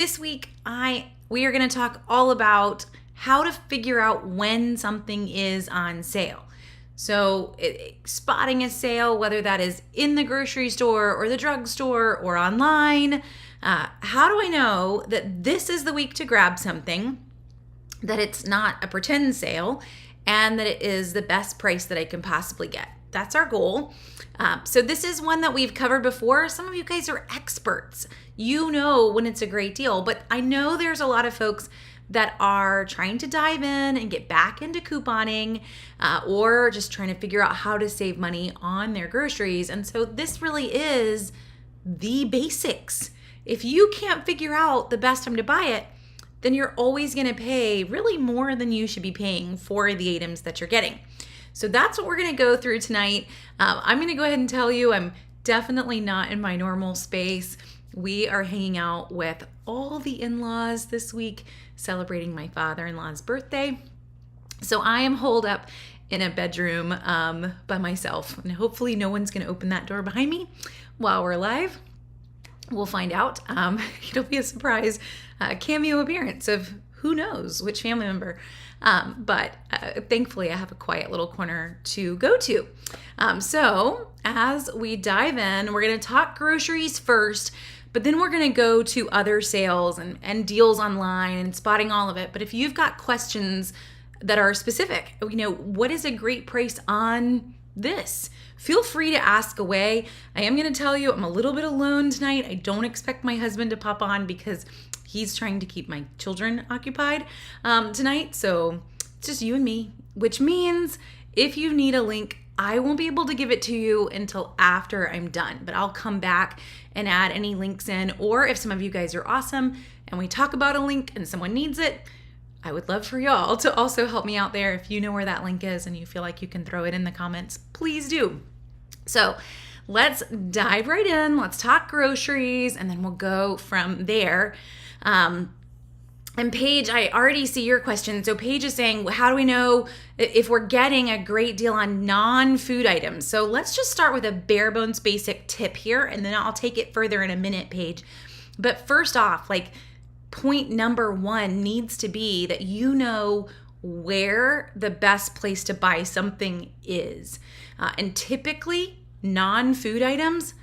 This week, we are going to talk all about how to figure out when something is on sale. So spotting a sale, whether that is in the grocery store or the drugstore or online, how do I know that this is the week to grab something, that it's not a pretend sale, and that it is the best price that I can possibly get? That's our goal. So this is one that we've covered before. Some of you guys are experts. You know when it's a great deal, but I know there's a lot of folks that are trying to dive in and get back into couponing or just trying to figure out how to save money on their groceries. And so this really is the basics. If you can't figure out the best time to buy it, then you're always going to pay really more than you should be paying for the items that you're getting. So that's what we're going to go through tonight. I'm going to go ahead and tell you I'm definitely not in my normal space. We are hanging out with all the in-laws this week, celebrating my father-in-law's birthday. So I am holed up in a bedroom by myself, and hopefully no one's going to open that door behind me while we're live. We'll find out. It'll be a surprise cameo appearance of who knows which family member. But thankfully I have a quiet little corner to go to. So as we dive in, we're going to talk groceries first, but then we're going to go to other sales and deals online and spotting all of it. But if you've got questions that are specific, what is a great price on this? Feel free to ask away. I am going to tell you I'm a little bit alone tonight. I don't expect my husband to pop on because he's trying to keep my children occupied tonight. So it's just you and me, which means if you need a link, I won't be able to give it to you until after I'm done, but I'll come back and add any links in. Or if some of you guys are awesome and we talk about a link and someone needs it, I would love for y'all to also help me out there. If you know where that link is and you feel like you can throw it in the comments, please do. So let's dive right in. Let's talk groceries and then we'll go from there. And Paige, I already see your question. So Paige is saying, how do we know if we're getting a great deal on non-food items? So let's just start with a bare bones basic tip here, and then I'll take it further in a minute, Paige. But first off, point number one needs to be that you know where the best place to buy something is. And typically, non-food items,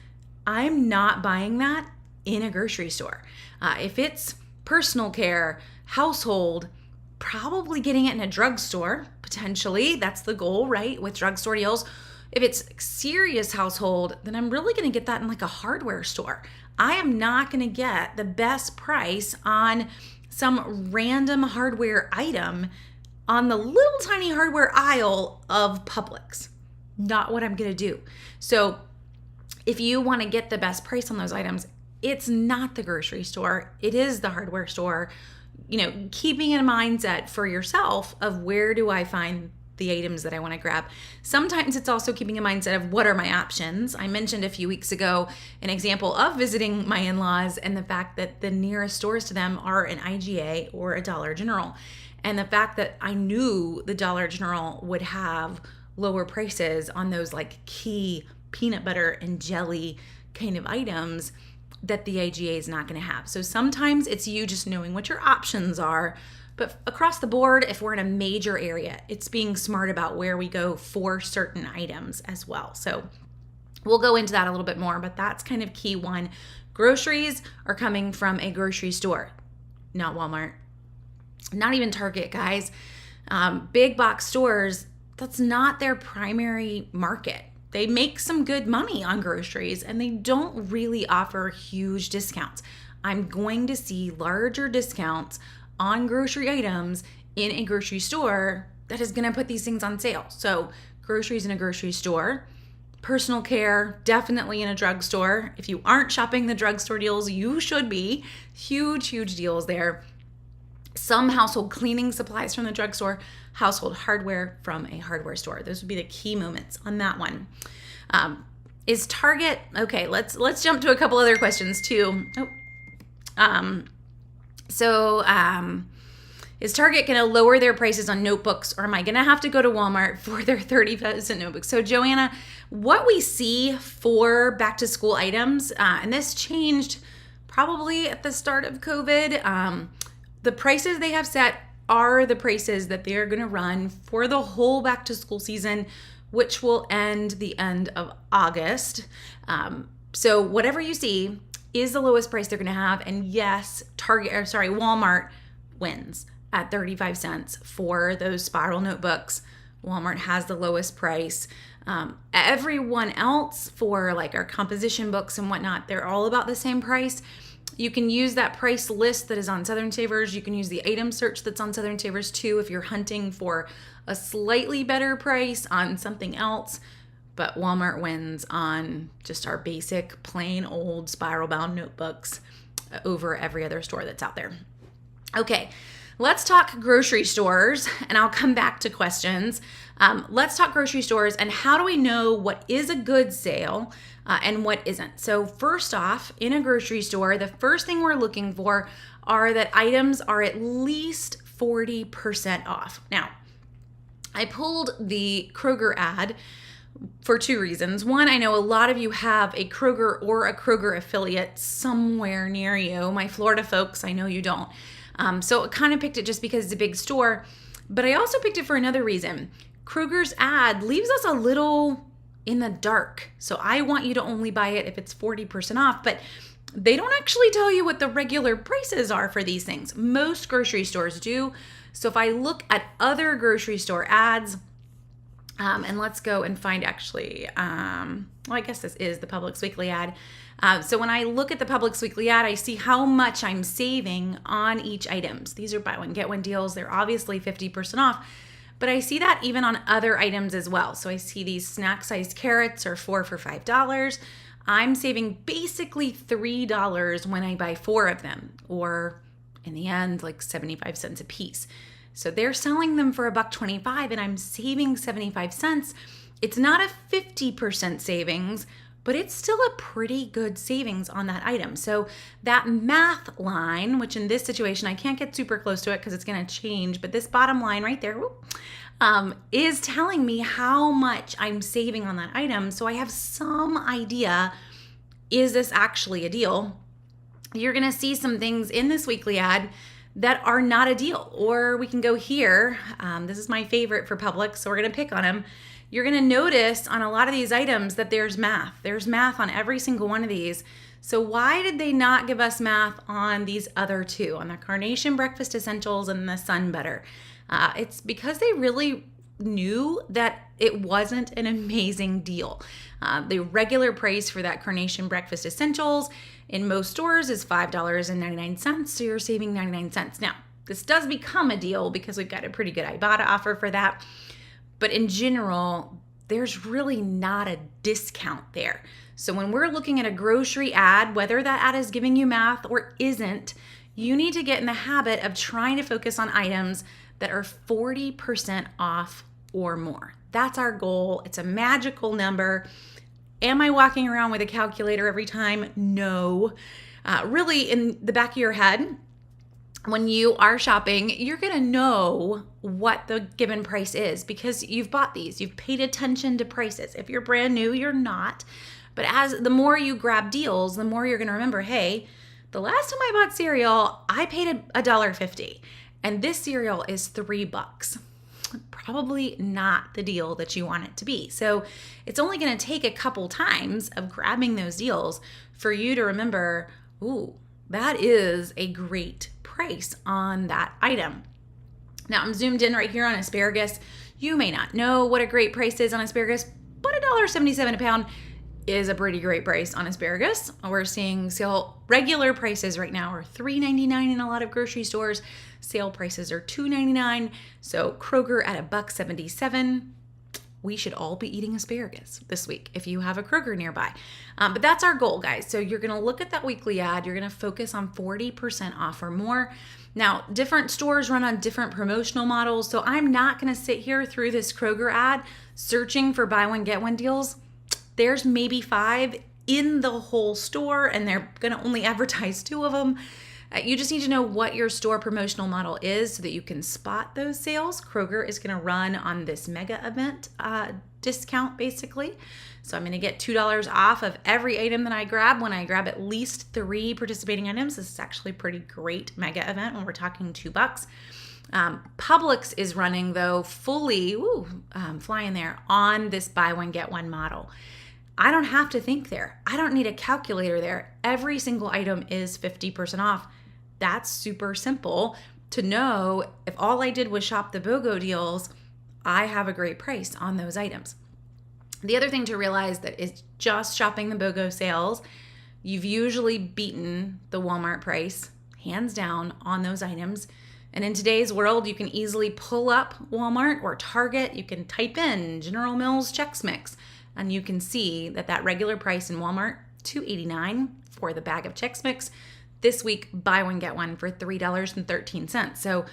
I'm not buying that in a grocery store. If it's personal care, household, probably getting it in a drugstore, potentially. That's the goal, right? With drugstore deals. If it's serious household, then I'm really going to get that in a hardware store. I am not going to get the best price on some random hardware item on the little tiny hardware aisle of Publix. Not what I'm going to do. So if you want to get the best price on those items, it's not the grocery store. It is the hardware store. Keeping in a mindset for yourself of where do I find the items that I want to grab. Sometimes it's also keeping a mindset of what are my options. I mentioned a few weeks ago an example of visiting my in-laws and the fact that the nearest stores to them are an IGA or a Dollar General. And the fact that I knew the Dollar General would have lower prices on those key peanut butter and jelly kind of items that the IGA is not going to have. So sometimes it's you just knowing what your options are, but across the board, if we're in a major area, it's being smart about where we go for certain items as well. So we'll go into that a little bit more, but that's kind of key one. Groceries are coming from a grocery store, not Walmart, not even Target, guys. Big box stores, that's not their primary market. They make some good money on groceries and they don't really offer huge discounts. I'm going to see larger discounts on grocery items in a grocery store that is going to put these things on sale. So groceries in a grocery store, personal care, definitely in a drugstore. If you aren't shopping the drugstore deals, you should be. Huge, huge deals there. Some household cleaning supplies from the drugstore, household hardware from a hardware store. Those would be the key moments on that one. Is Target, okay, let's jump to a couple other questions too. Is Target going to lower their prices on notebooks, or am I going to have to go to Walmart for their 30% notebooks? So Joanna, what we see for back to school items, and this changed probably at the start of COVID. The prices they have set are the prices that they're going to run for the whole back to school season, which will end the end of August. So whatever you see is the lowest price they're going to have. And yes, Walmart wins at 35 cents for those spiral notebooks. Walmart has the lowest price. Everyone else for like our composition books and whatnot, they're all about the same price. You can use that price list that is on Southern Savers. You can use the item search that's on Southern Savers too if you're hunting for a slightly better price on something else. But Walmart wins on just our basic plain old spiral bound notebooks over every other store that's out there. Okay, let's talk grocery stores, and I'll come back to questions. Let's talk grocery stores and how do we know what is a good sale and what isn't. So first off, in a grocery store, the first thing we're looking for are that items are at least 40% off. Now, I pulled the Kroger ad for two reasons. One, I know a lot of you have a Kroger or a Kroger affiliate somewhere near you. My Florida folks, I know you don't. So I kind of picked it just because it's a big store, but I also picked it for another reason. Kroger's ad leaves us a little in the dark. So I want you to only buy it if it's 40% off, but they don't actually tell you what the regular prices are for these things. Most grocery stores do. So if I look at other grocery store ads, and let's go and find actually, well, I guess this is the Publix Weekly ad. So when I look at the Publix Weekly ad, I see how much I'm saving on each items. These are buy one, get one deals. They're obviously 50% off, but I see that even on other items as well. So I see these snack-sized carrots are 4 for $5. I'm saving basically $3 when I buy 4 of them, or in the end, like 75 cents a piece. So they're selling them for $1.25 and I'm saving 75 cents. It's not a 50% savings, but it's still a pretty good savings on that item. So that math line, which in this situation, I can't get super close to it because it's going to change, but this bottom line right there is telling me how much I'm saving on that item. So I have some idea, is this actually a deal? You're going to see some things in this weekly ad that are not a deal. Or we can go here. This is my favorite for Publix, so we're going to pick on them. You're going to notice on a lot of these items that there's math. There's math on every single one of these. So why did they not give us math on these other two, on the Carnation Breakfast Essentials and the Sun Butter? It's because they really knew that it wasn't an amazing deal. The regular price for that Carnation Breakfast Essentials in most stores is $5.99, so you're saving 99 cents. Now, this does become a deal because we've got a pretty good Ibotta offer for that, but in general, there's really not a discount there. So when we're looking at a grocery ad, whether that ad is giving you math or isn't, you need to get in the habit of trying to focus on items that are 40% off or more. That's our goal. It's a magical number. Am I walking around with a calculator every time? No. Really, in the back of your head, when you are shopping, you're going to know what the given price is because you've bought these. You've paid attention to prices. If you're brand new, you're not. But as the more you grab deals, the more you're going to remember, hey, the last time I bought cereal, I paid $1.50. And this cereal is $3. Probably not the deal that you want it to be. So it's only going to take a couple times of grabbing those deals for you to remember, ooh, that is a great price on that item. Now I'm zoomed in right here on asparagus. You may not know what a great price is on asparagus, but $1.77 a pound is a pretty great price on asparagus. We're seeing sale regular prices right now are $3.99 in a lot of grocery stores. Sale prices are $2.99. So Kroger at $1.77. We should all be eating asparagus this week if you have a Kroger nearby. But that's our goal, guys. So you're going to look at that weekly ad. You're going to focus on 40% off or more. Now, different stores run on different promotional models. So I'm not going to sit here through this Kroger ad searching for buy one, get one deals. There's maybe 5 in the whole store and they're going to only advertise 2 of them. You just need to know what your store promotional model is so that you can spot those sales. Kroger is going to run on this mega event discount basically. So I'm going to get $2 off of every item that I grab when I grab at least 3 participating items. This is actually a pretty great mega event when we're talking $2. Publix is running though fully, flying there on this buy one, get one model. I don't have to think there. I don't need a calculator there. Every single item is 50% off. That's super simple to know. If all I did was shop the BOGO deals, I have a great price on those items. The other thing to realize that is just shopping the BOGO sales, you've usually beaten the Walmart price, hands down, on those items. And in today's world, you can easily pull up Walmart or Target. You can type in General Mills Chex Mix, and you can see that that regular price in Walmart, $2.89 for the bag of Chex Mix. This week, buy one, get one for $3.13. So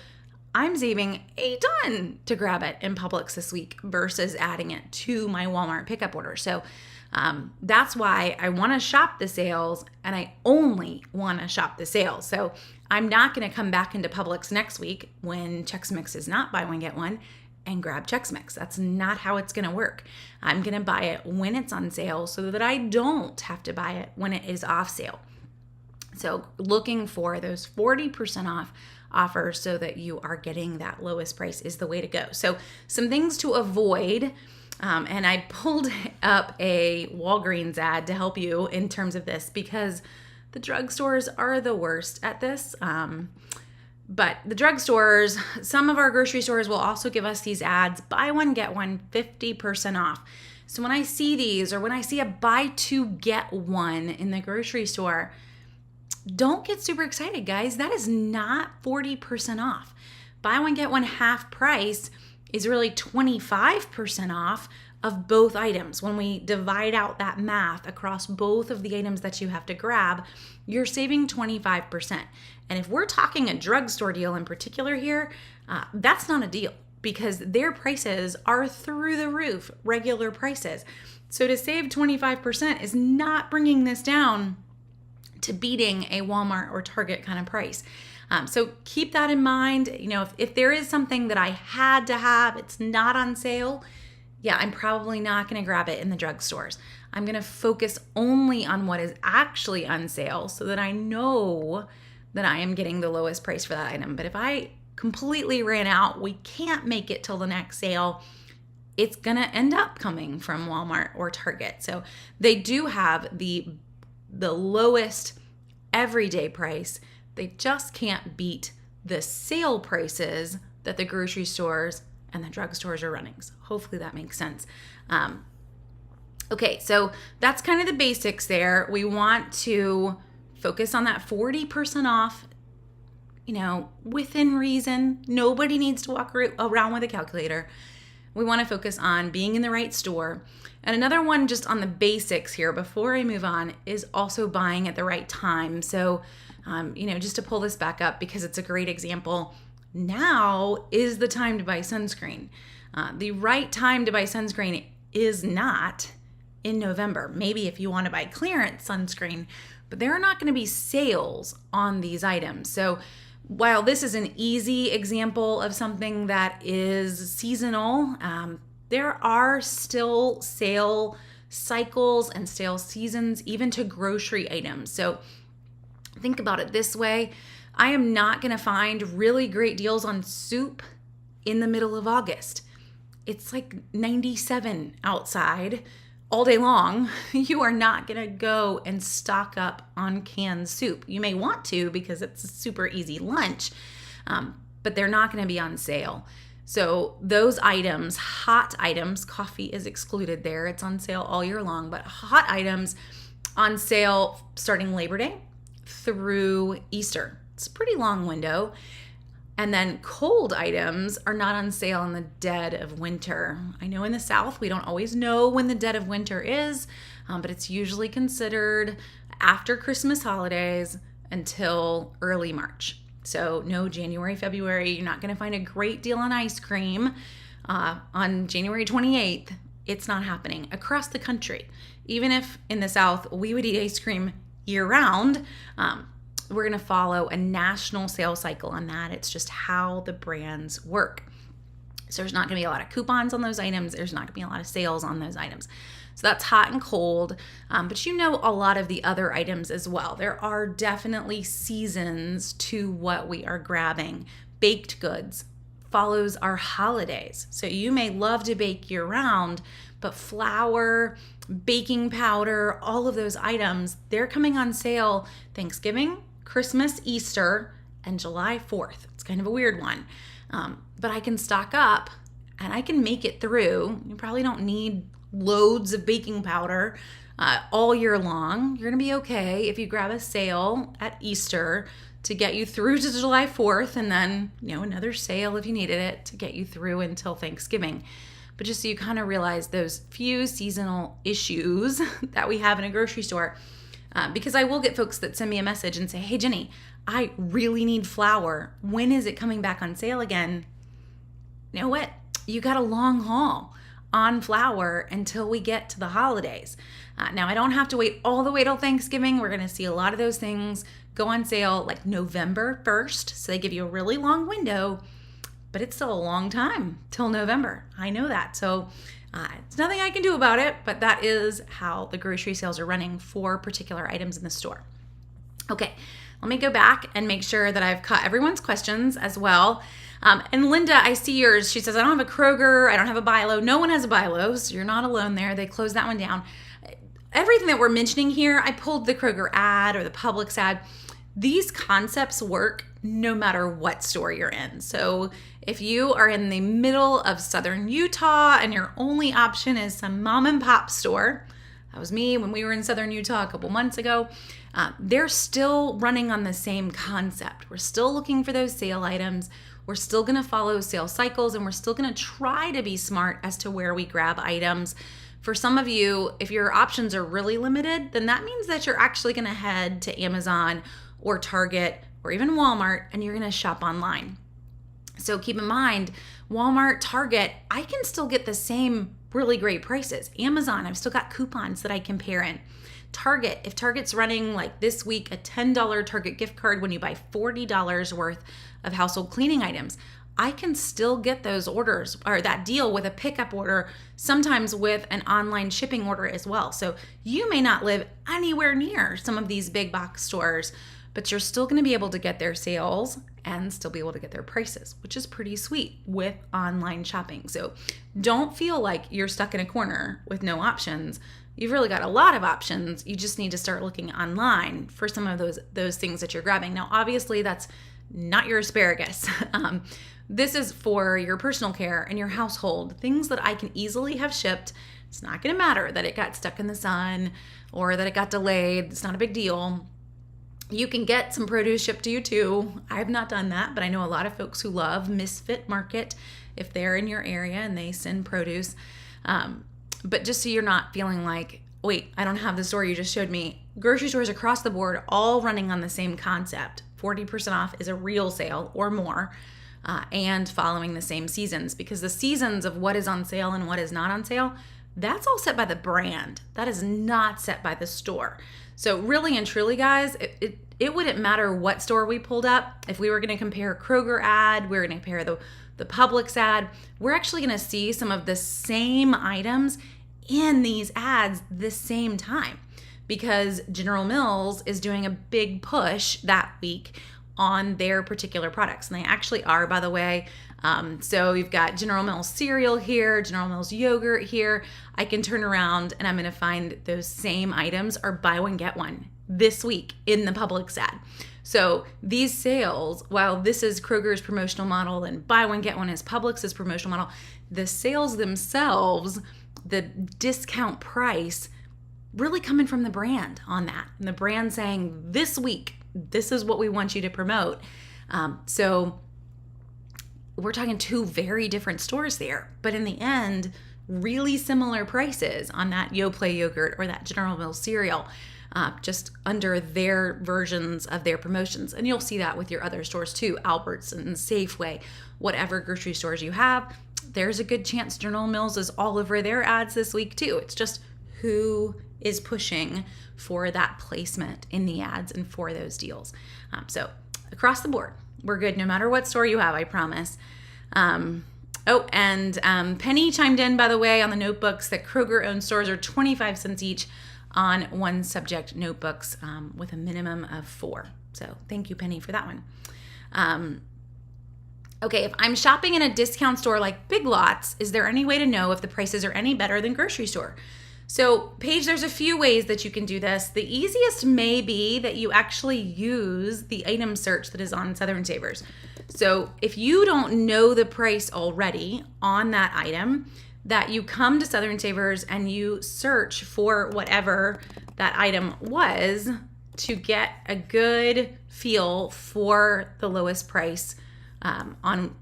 I'm saving a ton to grab it in Publix this week versus adding it to my Walmart pickup order. So that's why I want to shop the sales, and I only want to shop the sales. So I'm not going to come back into Publix next week when Chex Mix is not buy one, get one and grab Chex Mix. That's not how it's going to work. I'm going to buy it when it's on sale so that I don't have to buy it when it is off sale. So looking for those 40% off offers so that you are getting that lowest price is the way to go. So some things to avoid, and I pulled up a Walgreens ad to help you in terms of this because the drugstores are the worst at this. But the drugstores, some of our grocery stores will also give us these ads, buy one, get one, 50% off. So when I see these, or when I see a buy two, get one in the grocery store, don't get super excited, guys. That is not 40% off. Buy one, get one half price is really 25% off of both items. When we divide out that math across both of the items that you have to grab, you're saving 25%. And if we're talking a drugstore deal in particular here, that's not a deal because their prices are through the roof, regular prices. So to save 25% is not bringing this down to beating a Walmart or Target kind of price. So keep that in mind. You know, if there is something that I had to have, it's not on sale, yeah, I'm probably not going to grab it in the drugstores. I'm going to focus only on what is actually on sale so that I know that I am getting the lowest price for that item. But if I completely ran out, we can't make it till the next sale, it's going to end up coming from Walmart or Target. So they do have the lowest everyday price. They just can't beat the sale prices that the grocery stores and the drugstores are running. So hopefully that makes sense. Okay, so that's kind of the basics there. We want to focus on that 40% off, within reason. Nobody needs to walk around with a calculator. We want to focus on being in the right store. And another one just on the basics here before I move on is also buying at the right time. So, just to pull this back up because it's a great example, now is the time to buy sunscreen. The right time to buy sunscreen is not in November. Maybe if you want to buy clearance sunscreen, but there are not going to be sales on these items. So while this is an easy example of something that is seasonal, there are still sale cycles and sale seasons, even to grocery items. So think about it this way. I am not going to find really great deals on soup in the middle of August. It's like 97 outside all day long. You are not going to go and stock up on canned soup. You may want to because it's a super easy lunch, but they're not going to be on sale. So those items, hot items, coffee is excluded there. It's on sale all year long, but hot items on sale starting Labor Day through Easter. It's a pretty long window. And then cold items are not on sale in the dead of winter. I know in the South, we don't always know when the dead of winter is, but it's usually considered after Christmas holidays until early March. So no January, February, you're not going to find a great deal on ice cream on January 28th. It's not happening across the country. Even if in the South, we would eat ice cream year round, we're going to follow a national sales cycle on that. It's just how the brands work. So there's not going to be a lot of coupons on those items. There's not going to be a lot of sales on those items. So that's hot and cold. But you know a lot of the other items as well. There are definitely seasons to what we are grabbing. Baked goods follows our holidays. So you may love to bake year round, but flour, baking powder, all of those items, they're coming on sale Thanksgiving, Christmas, Easter, and July 4th. It's kind of a weird one. But I can stock up and I can make it through. You probably don't need loads of baking powder all year long. You're going to be okay if you grab a sale at Easter to get you through to July 4th, and then, another sale if you needed it to get you through until Thanksgiving. But just so you kind of realize those few seasonal issues that we have in a grocery store, because I will get folks that send me a message and say, hey, Jenny, I really need flour. When is it coming back on sale again? You know what? You got a long haul on flour until we get to the holidays. Now, I don't have to wait all the way till Thanksgiving. We're going to see a lot of those things go on sale like November 1st. So they give you a really long window, but it's still a long time till November. I know that. So it's nothing I can do about it, but that is how the grocery sales are running for particular items in the store. Okay, let me go back and make sure that I've caught everyone's questions as well. And Linda, I see yours. She says, I don't have a Kroger. I don't have a BI-LO. No one has a BI-LO, so you're not alone there. They closed that one down. Everything that we're mentioning here, I pulled the Kroger ad or the Publix ad. These concepts work no matter what store you're in. So if you are in the middle of southern Utah and your only option is some mom and pop store, that was me when we were in southern Utah a couple months ago, they're still running on the same concept. We're still looking for those sale items. We're still going to follow sales cycles, and we're still going to try to be smart as to where we grab items. For some of you, if your options are really limited, then that means that you're actually going to head to Amazon or Target or even Walmart, and you're going to shop online. So keep in mind, Walmart, Target, I can still get the same really great prices. Amazon, I've still got coupons that I can pair in. Target, if Target's running like this week a $10 Target gift card when you buy $40 worth of household cleaning items, I can still get those orders or that deal with a pickup order, sometimes with an online shipping order as well. So you may not live anywhere near some of these big box stores, but you're still going to be able to get their sales and still be able to get their prices, which is pretty sweet with online shopping. So don't feel like you're stuck in a corner with no options. You've really got a lot of options. You just need to start looking online for some of those things that you're grabbing. Now, obviously, that's not your asparagus. This is for your personal care and your household, things that I can easily have shipped. It's not going to matter that it got stuck in the sun or that it got delayed. It's not a big deal. You can get some produce shipped to you too. I've not done that, but I know a lot of folks who love Misfit Market if they're in your area and they send produce. But just so you're not feeling like, wait, I don't have the store you just showed me. Grocery stores across the board all running on the same concept. 40% off is a real sale or more, and following the same seasons, because the seasons of what is on sale and what is not on sale, that's all set by the brand. That is not set by the store. So really and truly, guys, it wouldn't matter what store we pulled up. If we were going to compare Kroger ad, we were going to compare the Publix ad, we're actually going to see some of the same items in these ads the same time, because General Mills is doing a big push that week on their particular products. And they actually are, by the way. So you've got General Mills cereal here, General Mills yogurt here. I can turn around and I'm going to find those same items are buy one, get one this week in the Publix ad. So these sales, while this is Kroger's promotional model and buy one, get one is Publix's promotional model, the sales themselves, the discount price, really coming from the brand on that. And the brand saying, this week, this is what we want you to promote. So we're talking two very different stores there, but in the end, really similar prices on that Yoplait yogurt or that General Mills cereal, just under their versions of their promotions. And you'll see that with your other stores too, Albertsons, Safeway, whatever grocery stores you have. There's a good chance General Mills is all over their ads this week too. It's just who is pushing for that placement in the ads and for those deals. So across the board, we're good no matter what store you have, I promise. Oh, and Penny chimed in, by the way, on the notebooks that Kroger-owned stores are 25 cents each on one subject notebooks with a minimum of 4. So thank you, Penny, for that one. Okay, if I'm shopping in a discount store like Big Lots, is there any way to know if the prices are any better than grocery store? So, Paige, there's a few ways that you can do this. The easiest may be that you actually use the item search that is on Southern Savers. So, if you don't know the price already on that item, that you come to Southern Savers and you search for whatever that item was to get a good feel for the lowest price on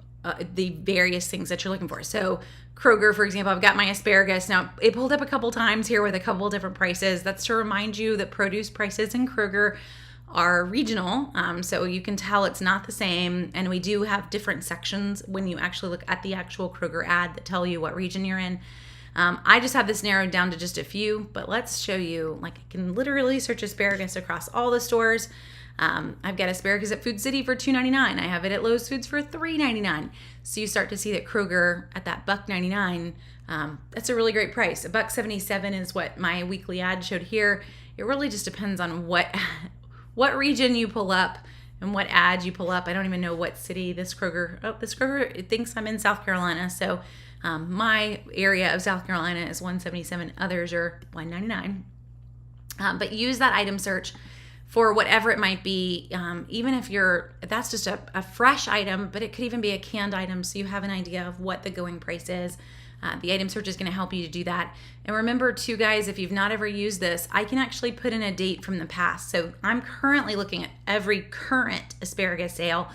the various things that you're looking for. So Kroger, for example, I've got my asparagus. Now, it pulled up a couple times here with a couple different prices. That's to remind you that produce prices in Kroger are regional. So you can tell it's not the same. And we do have different sections when you actually look at the actual Kroger ad that tell you what region you're in. I just have this narrowed down to just a few, but let's show you, like, I can literally search asparagus across all the stores. I've got asparagus at Food City for $2.99. I have it at Lowe's Foods for $3.99. So you start to see that Kroger at that $1.99, that's a really great price. $1.77 is what my weekly ad showed here. It really just depends on what region you pull up and what ad you pull up. I don't even know what city this Kroger, it thinks I'm in South Carolina. So my area of South Carolina is $1.77. Others are $1.99. But use that item search for whatever it might be, even if that's just a fresh item, but it could even be a canned item, so you have an idea of what the going price is. The item search is going to help you to do that. And remember too, guys, if you've not ever used this, I can actually put in a date from the past. So I'm currently looking at every current asparagus sale,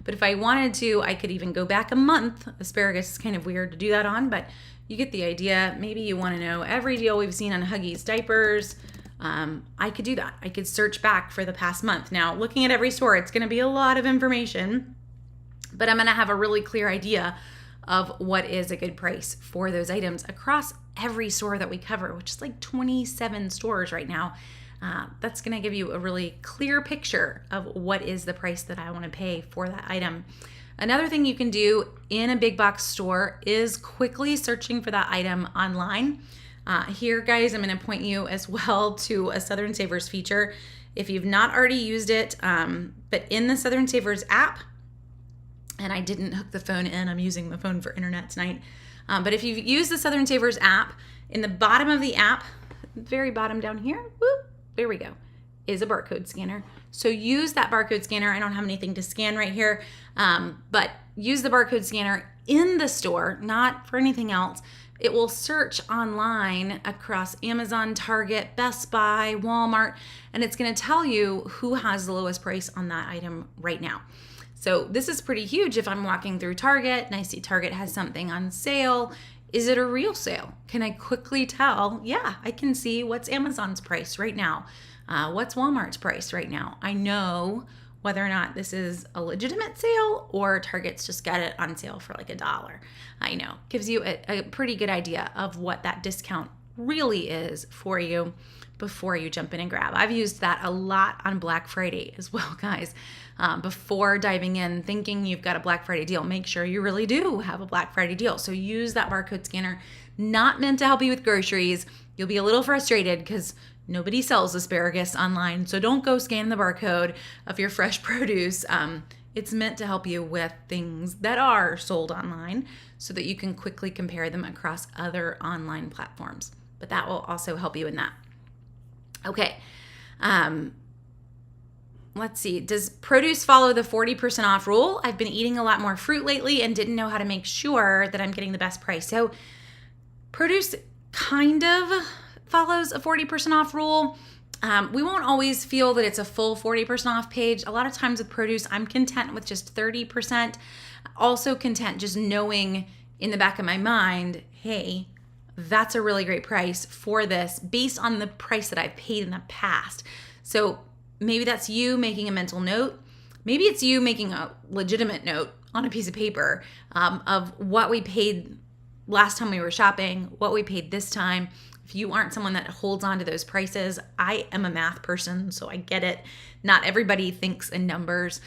but if I wanted to, I could even go back a month. Asparagus is kind of weird to do that on, but you get the idea. Maybe you want to know every deal we've seen on Huggies diapers. I could do that. I could search back for the past month. Now, looking at every store, it's going to be a lot of information, but I'm going to have a really clear idea of what is a good price for those items across every store that we cover, which is like 27 stores right now. That's going to give you a really clear picture of what is the price that I want to pay for that item. Another thing you can do in a big box store is quickly searching for that item online. Here, guys, I'm going to point you as well to a Southern Savers feature. If you've not already used it, but in the Southern Savers app, and I didn't hook the phone in, I'm using the phone for internet tonight. But if you've used the Southern Savers app, in the bottom of the app, very bottom down here, whoop, there we go, is a barcode scanner. So use that barcode scanner. I don't have anything to scan right here, but use the barcode scanner in the store, not for anything else. It will search online across Amazon, Target, Best Buy, Walmart, and it's going to tell you who has the lowest price on that item right now. So this is pretty huge. If I'm walking through Target and I see Target has something on sale, is it a real sale? Can I quickly tell? Yeah, I can see what's Amazon's price right now. What's Walmart's price right now? I know whether or not this is a legitimate sale or Target's just got it on sale for like $1. I know. Gives you a pretty good idea of what that discount really is for you before you jump in and grab. I've used that a lot on Black Friday as well, guys. Before diving in, thinking you've got a Black Friday deal, make sure you really do have a Black Friday deal. So use that barcode scanner. Not meant to help you with groceries. You'll be a little frustrated because nobody sells asparagus online, so don't go scan the barcode of your fresh produce. It's meant to help you with things that are sold online so that you can quickly compare them across other online platforms. But that will also help you in that. Okay. Let's see. Does produce follow the 40% off rule? I've been eating a lot more fruit lately and didn't know how to make sure that I'm getting the best price. So produce kind of follows a 40% off rule. We won't always feel that it's a full 40% off page. A lot of times with produce, I'm content with just 30%. Also content just knowing in the back of my mind, hey, that's a really great price for this based on the price that I've paid in the past. So maybe that's you making a mental note. Maybe it's you making a legitimate note on a piece of paper of what we paid last time we were shopping, what we paid this time. If you aren't someone that holds on to those prices, I am a math person, so I get it. Not everybody thinks in numbers.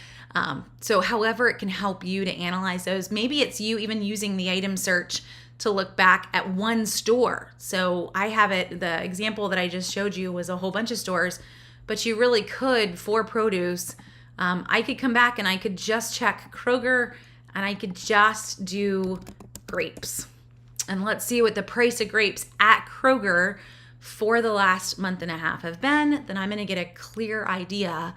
So however it can help you to analyze those. Maybe it's you even using the item search to look back at one store. So I have it, the example that I just showed you was a whole bunch of stores, but you really could, for produce, I could come back and I could just check Kroger and I could just do grapes. And let's see what the price of grapes at Kroger for the last month and a half have been. Then I'm going to get a clear idea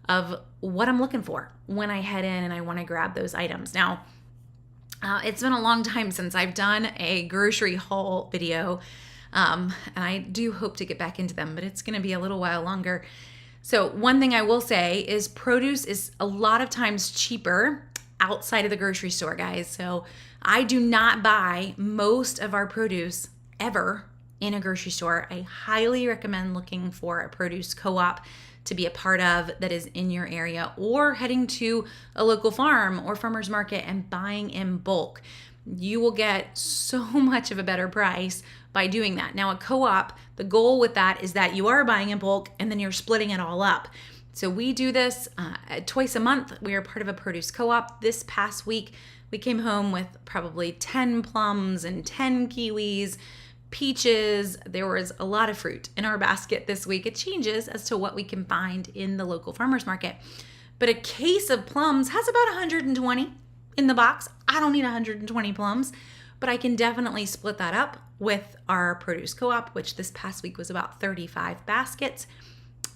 of what I'm looking for when I head in and I want to grab those items. Now, it's been a long time since I've done a grocery haul video, and I do hope to get back into them, but it's going to be a little while longer. So one thing I will say is produce is a lot of times cheaper outside of the grocery store, guys. So I do not buy most of our produce ever in a grocery store. I highly recommend looking for a produce co-op to be a part of that is in your area, or heading to a local farm or farmer's market and buying in bulk. You will get so much of a better price by doing that. Now, a co-op, the goal with that is that you are buying in bulk and then you're splitting it all up. So we do this twice a month. We are part of a produce co-op. This past week, we came home with probably 10 plums and 10 kiwis, peaches. There was a lot of fruit in our basket this week. It changes as to what we can find in the local farmer's market. But a case of plums has about 120 in the box. I don't need 120 plums, but I can definitely split that up with our produce co-op, which this past week was about 35 baskets.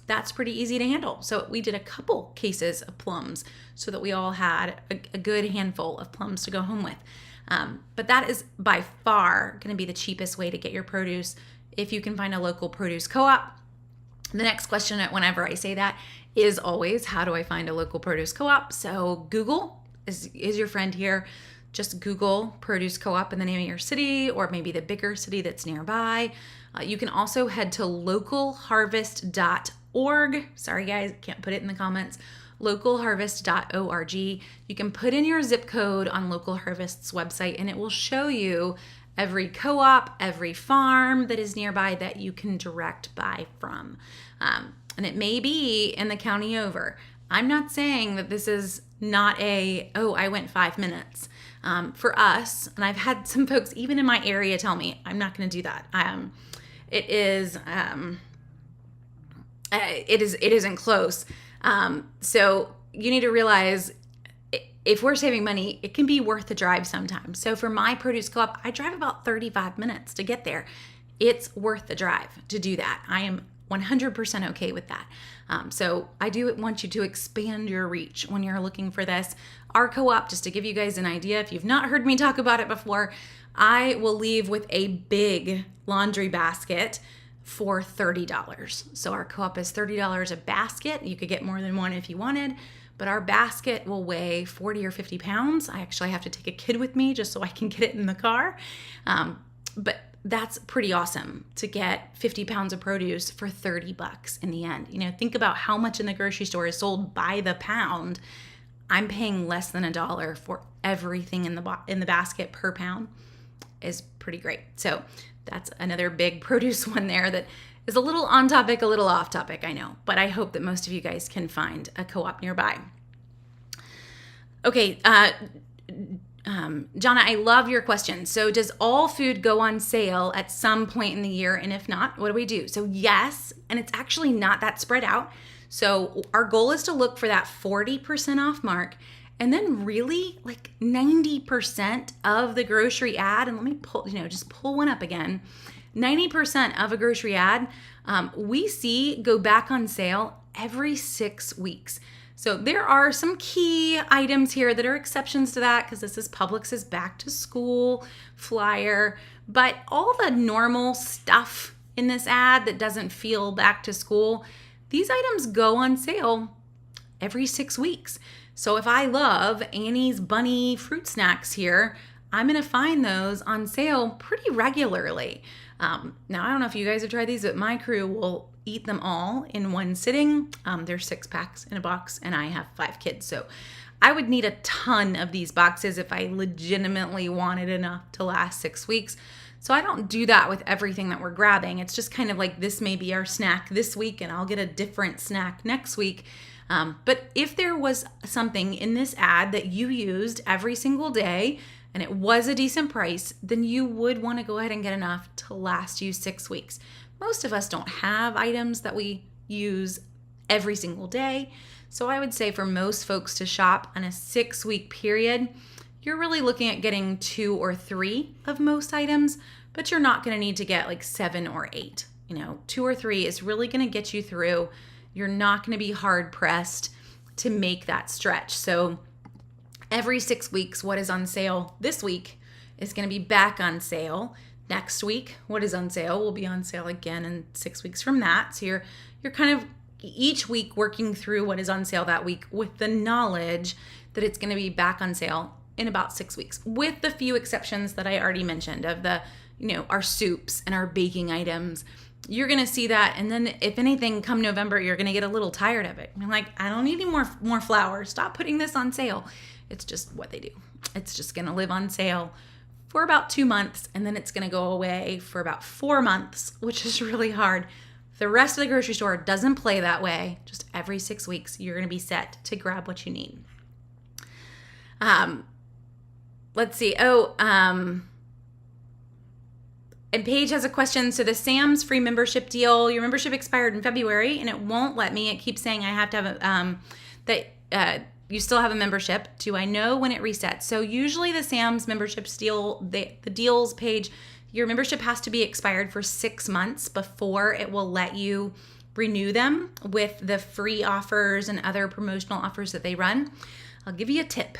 That's pretty easy to handle. So we did a couple cases of plums so that we all had a good handful of plums to go home with. But that is by far going to be the cheapest way to get your produce if you can find a local produce co-op. The next question whenever I say that is always, how do I find a local produce co-op? So Google is your friend here. Just Google produce co-op in the name of your city, or maybe the bigger city that's nearby. You can also head to localharvest.org. Sorry guys, can't put it in the comments. localharvest.org. You can put in your zip code on Local Harvest's website and it will show you every co-op, every farm that is nearby that you can direct buy from. And it may be in the county over. I'm not saying that this is not I went 5 minutes. For us, and I've had some folks even in my area tell me, I'm not going to do that. It isn't close. So you need to realize if we're saving money, it can be worth the drive sometimes. So for my produce co-op, I drive about 35 minutes to get there. It's worth the drive to do that. I am 100% okay with that. So I do want you to expand your reach when you're looking for this. Our co-op, just to give you guys an idea, if you've not heard me talk about it before, I will leave with a big laundry basket for $30. So our co-op is $30 a basket. You could get more than one if you wanted, but our basket will weigh 40 or 50 pounds. I actually have to take a kid with me just so I can get it in the car. But that's pretty awesome to get 50 pounds of produce for $30 in the end. You know, think about how much in the grocery store is sold by the pound. I'm paying less than $1 for everything in the basket per pound. Is pretty great. So that's another big produce one there that is a little on topic, a little off topic, I know, but I hope that most of you guys can find a co-op nearby. Okay, Jonna, I love your question. So does all food go on sale at some point in the year? And if not, what do we do? So yes, and it's actually not that spread out. So our goal is to look for that 40% off mark, and then really like 90% of the grocery ad, and let me just pull one up again. 90% of a grocery ad we see go back on sale every 6 weeks. So there are some key items here that are exceptions to that because this is Publix's back to school flyer, but all the normal stuff in this ad that doesn't feel back to school, these items go on sale every 6 weeks. So if I love Annie's Bunny fruit snacks here, I'm going to find those on sale pretty regularly. Now, I don't know if you guys have tried these, but my crew will eat them all in one sitting. There's 6 packs in a box, and I have 5 kids. So I would need a ton of these boxes if I legitimately wanted enough to last 6 weeks. So I don't do that with everything that we're grabbing. It's just kind of like this may be our snack this week, and I'll get a different snack next week. But if there was something in this ad that you used every single day and it was a decent price, then you would want to go ahead and get enough to last you 6 weeks. Most of us don't have items that we use every single day. So I would say for most folks to shop on a 6-week period, you're really looking at getting 2 or 3 of most items, but you're not going to need to get like 7 or 8. 2 or 3 is really going to get you through. You're not going to be hard pressed to make that stretch. So every 6 weeks, what is on sale this week is going to be back on sale. Next week, what is on sale will be on sale again in 6 weeks from that. So you're kind of each week working through what is on sale that week with the knowledge that it's going to be back on sale in about 6 weeks, with the few exceptions that I already mentioned of the, our soups and our baking items. You're going to see that. And then if anything, come November, you're going to get a little tired of it. You're like, I don't need any more flour. Stop putting this on sale. It's just what they do. It's just going to live on sale for about 2 months, and then it's going to go away for about 4 months, which is really hard. The rest of the grocery store doesn't play that way. Just every 6 weeks, you're going to be set to grab what you need. Let's see. And Paige has a question. So the Sam's free membership deal, your membership expired in February, and it won't let me. It keeps saying I have to have you still have a membership. Do I know when it resets? So usually the Sam's memberships deal, the deals page, your membership has to be expired for 6 months before it will let you renew them with the free offers and other promotional offers that they run. I'll give you a tip.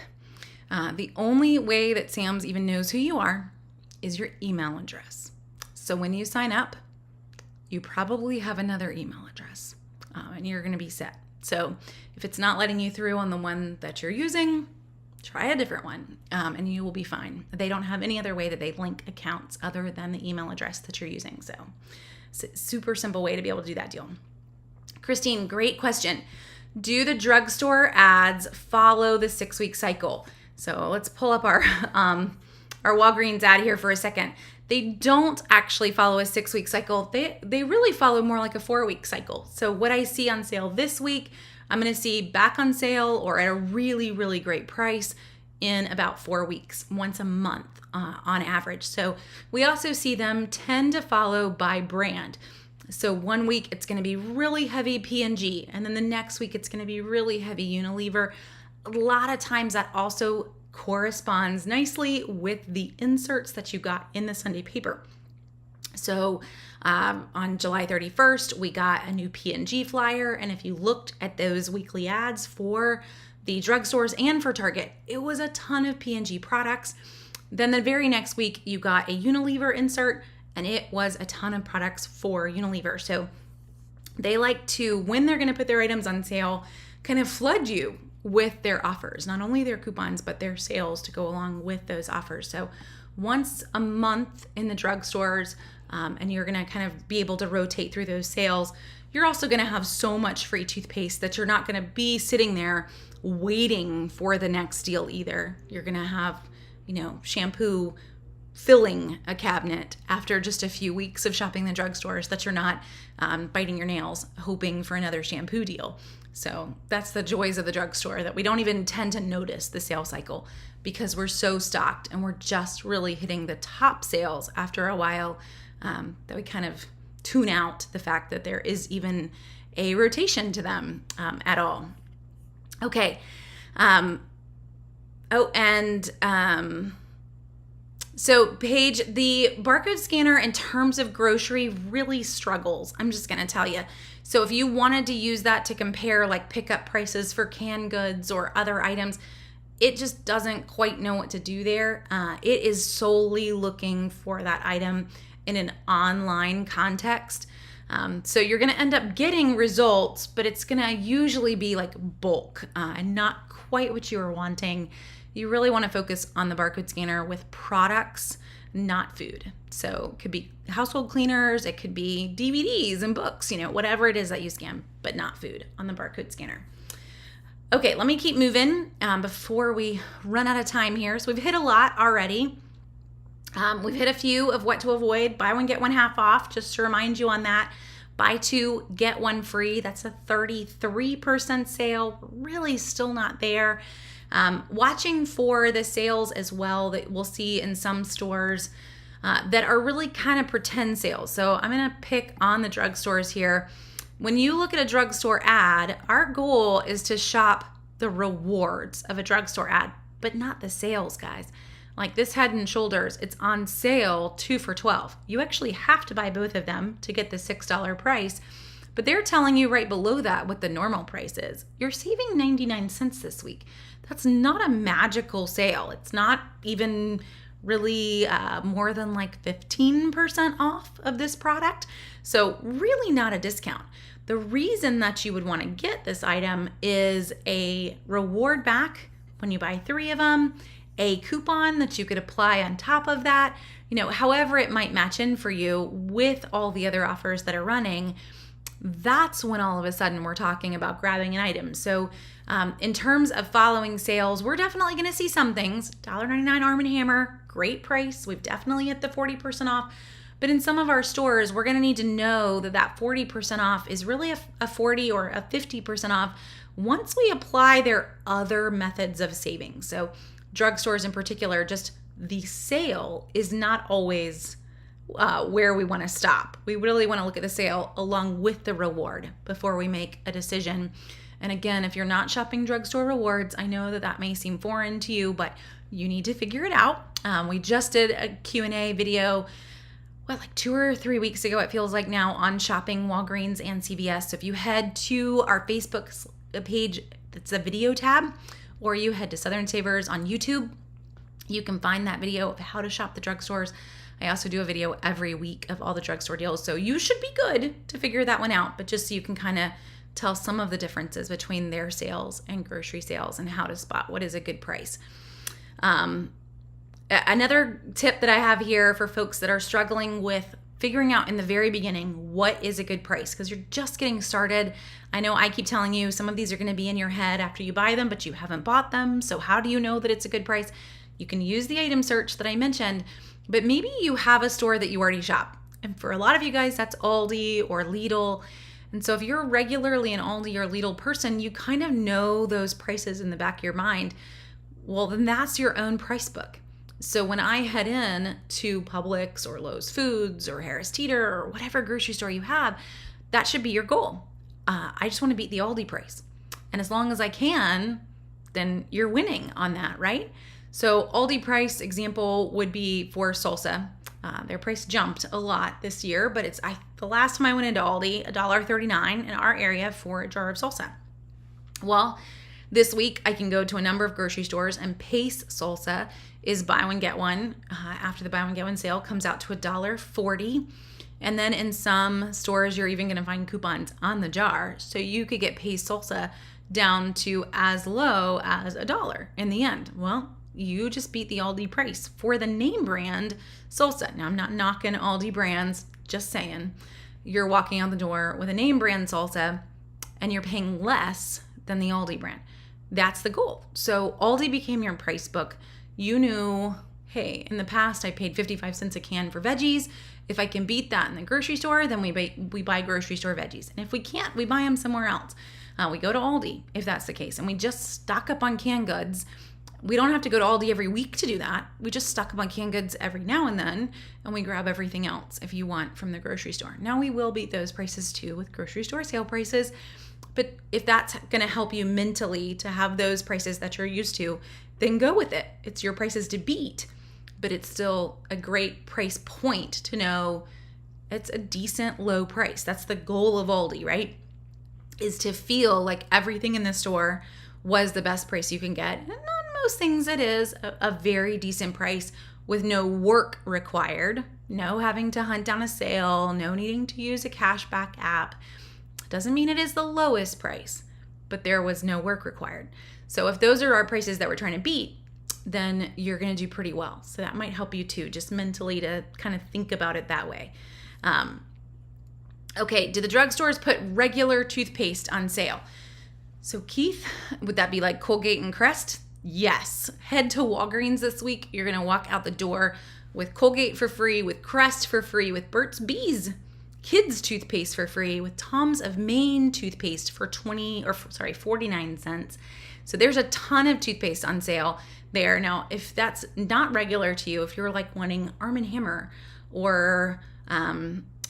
The only way that Sam's even knows who you are is your email address. So when you sign up, you probably have another email address, and you're going to be set. So if it's not letting you through on the one that you're using, try a different one, and you will be fine. They don't have any other way that they link accounts other than the email address that you're using. So it's a super simple way to be able to do that deal. Christine, great question. Do the drugstore ads follow the 6-week cycle? So let's pull up our Walgreens ad here for a second. They don't actually follow a 6-week cycle. They really follow more like a 4-week cycle. So what I see on sale this week, I'm going to see back on sale or at a really, really great price in about 4 weeks, once a month on average. So we also see them tend to follow by brand. So 1 week it's going to be really heavy P&G, and then the next week it's going to be really heavy Unilever. A lot of times that also corresponds nicely with the inserts that you got in the Sunday paper. So on July 31st, we got a new P&G flyer. And if you looked at those weekly ads for the drugstores and for Target, it was a ton of P&G products. Then the very next week, you got a Unilever insert, and it was a ton of products for Unilever. So they like to, when they're going to put their items on sale, kind of flood you with their offers, not only their coupons, but their sales to go along with those offers. So once a month in the drugstores, and you're going to kind of be able to rotate through those sales. You're also going to have so much free toothpaste that you're not going to be sitting there waiting for the next deal either. You're going to have, shampoo filling a cabinet after just a few weeks of shopping the drugstores that you're not biting your nails hoping for another shampoo deal. So that's the joys of the drugstore, that we don't even tend to notice the sale cycle because we're so stocked and we're just really hitting the top sales after a while, that we kind of tune out the fact that there is even a rotation to them at all. Okay. So Paige, the barcode scanner in terms of grocery really struggles. I'm just going to tell you. So if you wanted to use that to compare like pickup prices for canned goods or other items, it just doesn't quite know what to do there. It is solely looking for that item in an online context. So you're going to end up getting results, but it's going to usually be like bulk and not quite what you were wanting. You really want to focus on the barcode scanner with products, not food. So it could be household cleaners, it could be DVDs and books, whatever it is that you scan, but not food on the barcode scanner. Okay, let me keep moving before we run out of time here. So we've hit a lot already. We've hit a few of what to avoid. Buy one, get one half off, just to remind you on that. Buy two, get one free. That's a 33% sale. Really still not there. Watching for the sales as well that we'll see in some stores that are really kind of pretend sales. So I'm going to pick on the drugstores here. When you look at a drugstore ad, our goal is to shop the rewards of a drugstore ad, but not the sales, guys. Like this Head and Shoulders, it's on sale 2 for $12. You actually have to buy both of them to get the $6 price, but they're telling you right below that what the normal price is. You're saving 99 cents this week. That's not a magical sale. It's not even really more than like 15% off of this product. So really not a discount. The reason that you would want to get this item is a reward back when you buy 3 of them, a coupon that you could apply on top of that, however it might match in for you with all the other offers that are running. That's when all of a sudden we're talking about grabbing an item. So in terms of following sales, we're definitely going to see some things. $1.99 Arm & Hammer, great price. We've definitely hit the 40% off. But in some of our stores, we're going to need to know that 40% off is really a 40 or a 50% off once we apply their other methods of saving. So drugstores in particular, just the sale is not always where we want to stop. We really want to look at the sale along with the reward before we make a decision. And again, if you're not shopping drugstore rewards, I know that may seem foreign to you, but you need to figure it out. We just did a Q&A video, like 2 or 3 weeks ago, it feels like now, on shopping Walgreens and CVS. So if you head to our Facebook page, it's a video tab, or you head to Southern Savers on YouTube, you can find that video of how to shop the drugstores. I also do a video every week of all the drugstore deals. So you should be good to figure that one out, but just so you can kind of tell some of the differences between their sales and grocery sales and how to spot what is a good price. Another tip that I have here for folks that are struggling with figuring out in the very beginning what is a good price, because you're just getting started. I know I keep telling you some of these are going to be in your head after you buy them, but you haven't bought them. So how do you know that it's a good price? You can use the item search that I mentioned, but maybe you have a store that you already shop. And for a lot of you guys, that's Aldi or Lidl. And so if you're regularly an Aldi or Lidl person, you kind of know those prices in the back of your mind. Well, then that's your own price book. So when I head in to Publix or Lowe's Foods or Harris Teeter or whatever grocery store you have, that should be your goal. I just want to beat the Aldi price. And as long as I can, then you're winning on that, right? So Aldi price example would be for salsa. Their price jumped a lot this year, but the last time I went into Aldi, $1.39 in our area for a jar of salsa. Well, this week I can go to a number of grocery stores, and Pace salsa is buy one, get one. After the buy one, get one sale comes out to $1.40. And then in some stores, you're even going to find coupons on the jar. So you could get Pace salsa down to as low as $1 in the end. Well, you just beat the Aldi price for the name brand salsa. Now, I'm not knocking Aldi brands, just saying. You're walking out the door with a name brand salsa and you're paying less than the Aldi brand. That's the goal. So Aldi became your price book. You knew, hey, in the past I paid 55 cents a can for veggies. If I can beat that in the grocery store, then we buy grocery store veggies. And if we can't, we buy them somewhere else. We go to Aldi if that's the case, and we just stock up on canned goods. We don't have to go to Aldi every week to do that. We just stock up on canned goods every now and then, and we grab everything else if you want from the grocery store. Now we will beat those prices too with grocery store sale prices. But if that's going to help you mentally to have those prices that you're used to, then go with it. It's your prices to beat, but it's still a great price point to know it's a decent low price. That's the goal of Aldi, right? Is to feel like everything in the store was the best price you can get. And on most things, it is a very decent price with no work required, no having to hunt down a sale, no needing to use a cashback app. Doesn't mean it is the lowest price, but there was no work required. So if those are our prices that we're trying to beat, then you're going to do pretty well. So that might help you too, just mentally to kind of think about it that way. Okay, do the drugstores put regular toothpaste on sale? So Keith, would that be like Colgate and Crest? Yes. Head to Walgreens this week. You're going to walk out the door with Colgate for free, with Crest for free, with Burt's Bees kids toothpaste for free with Tom's of Maine toothpaste for 49 cents. So there's a ton of toothpaste on sale there. Now, if that's not regular to you, if you're like wanting Arm & Hammer or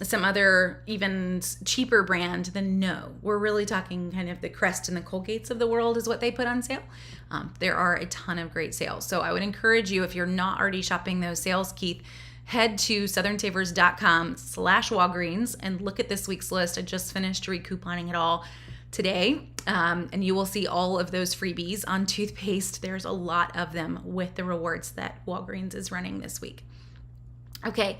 some other even cheaper brand, then no, we're really talking kind of the Crest and the Colgates of the world is what they put on sale. There are a ton of great sales. So I would encourage you, if you're not already shopping those sales, Keith, head to southernsavers.com/Walgreens and look at this week's list. I just finished recouponing it all today, and you will see all of those freebies on toothpaste. There's a lot of them with the rewards that Walgreens is running this week. Okay,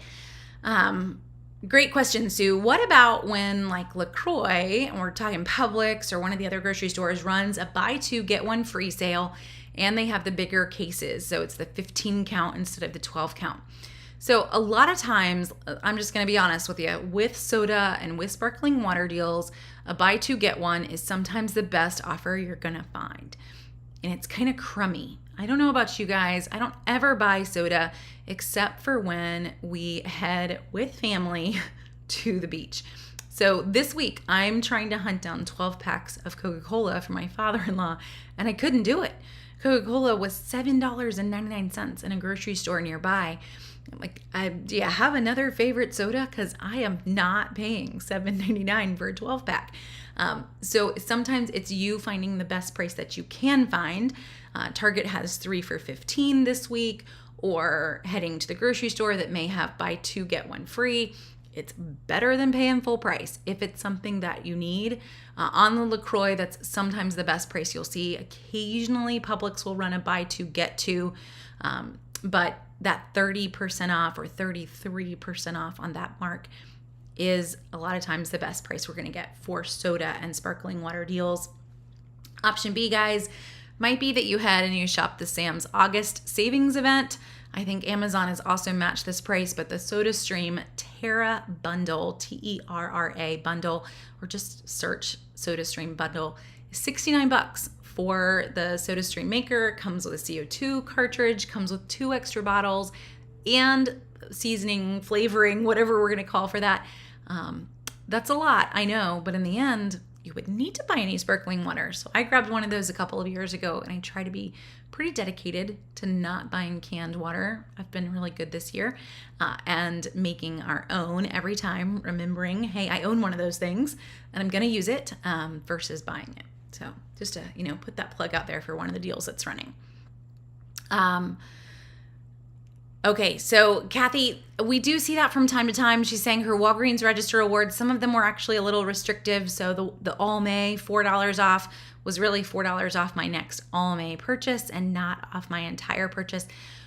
great question, Sue. What about when like LaCroix, and we're talking Publix or one of the other grocery stores, runs a buy two, get one free sale, and they have the bigger cases. So it's the 15 count instead of the 12 count. So a lot of times, I'm just going to be honest with you, with soda and with sparkling water deals, a buy two, get one is sometimes the best offer you're going to find. And it's kind of crummy. I don't know about you guys. I don't ever buy soda except for when we head with family to the beach. So this week, I'm trying to hunt down 12 packs of Coca-Cola for my father-in-law, and I couldn't do it. Coca-Cola was $7.99 in a grocery store nearby. I'm like, do you have another favorite soda? Because I am not paying $7.99 for a 12-pack. So sometimes it's you finding the best price that you can find. Target has 3 for $15 this week, or heading to the grocery store that may have buy two, get one free. It's better than paying full price if it's something that you need. On the LaCroix, that's sometimes the best price you'll see. Occasionally, Publix will run a buy two, get two, but that 30% off or 33% off on that mark is a lot of times the best price we're going to get for soda and sparkling water deals. Option B, guys, might be that you head and you shop the Sam's August savings event. I think Amazon has also matched this price, but the Sodastream Terra Bundle, Terra bundle, or just search Sodastream bundle, is $69 for the Sodastream maker. Comes with a CO2 cartridge, comes with 2 extra bottles, and seasoning, flavoring, whatever we're going to call for that. That's a lot, I know, but in the end, you wouldn't need to buy any sparkling water. So I grabbed one of those a couple of years ago, and I try to be pretty dedicated to not buying canned water. I've been really good this year, and making our own every time, remembering, hey, I own one of those things and I'm going to use it, versus buying it. So just to, put that plug out there for one of the deals that's running. Okay, so Kathy, we do see that from time to time. She's saying her Walgreens Register awards, some of them were actually a little restrictive. So the All-May $4 off was really $4 off my next All-May purchase and not off my entire purchase.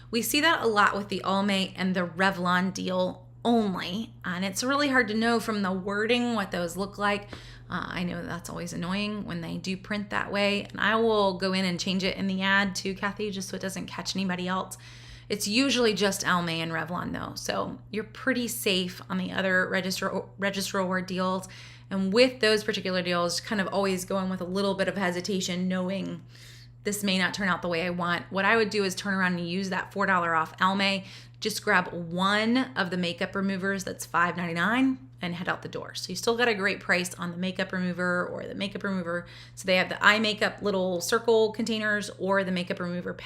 We see that a lot with the All-May and the Revlon deal only. And it's really hard to know from the wording what those look like. I know that's always annoying when they do print that way. And I will go in and change it in the ad too, Kathy, just so it doesn't catch anybody else. It's usually just Almay and Revlon though, so you're pretty safe on the other Register Award deals. And with those particular deals, kind of always going with a little bit of hesitation, knowing this may not turn out the way I want. What I would do is turn around and use that $4 off Almay, just grab one of the makeup removers that's $5.99 and head out the door. So you still got a great price on the makeup remover or the makeup remover. So they have the eye makeup little circle containers or the makeup remover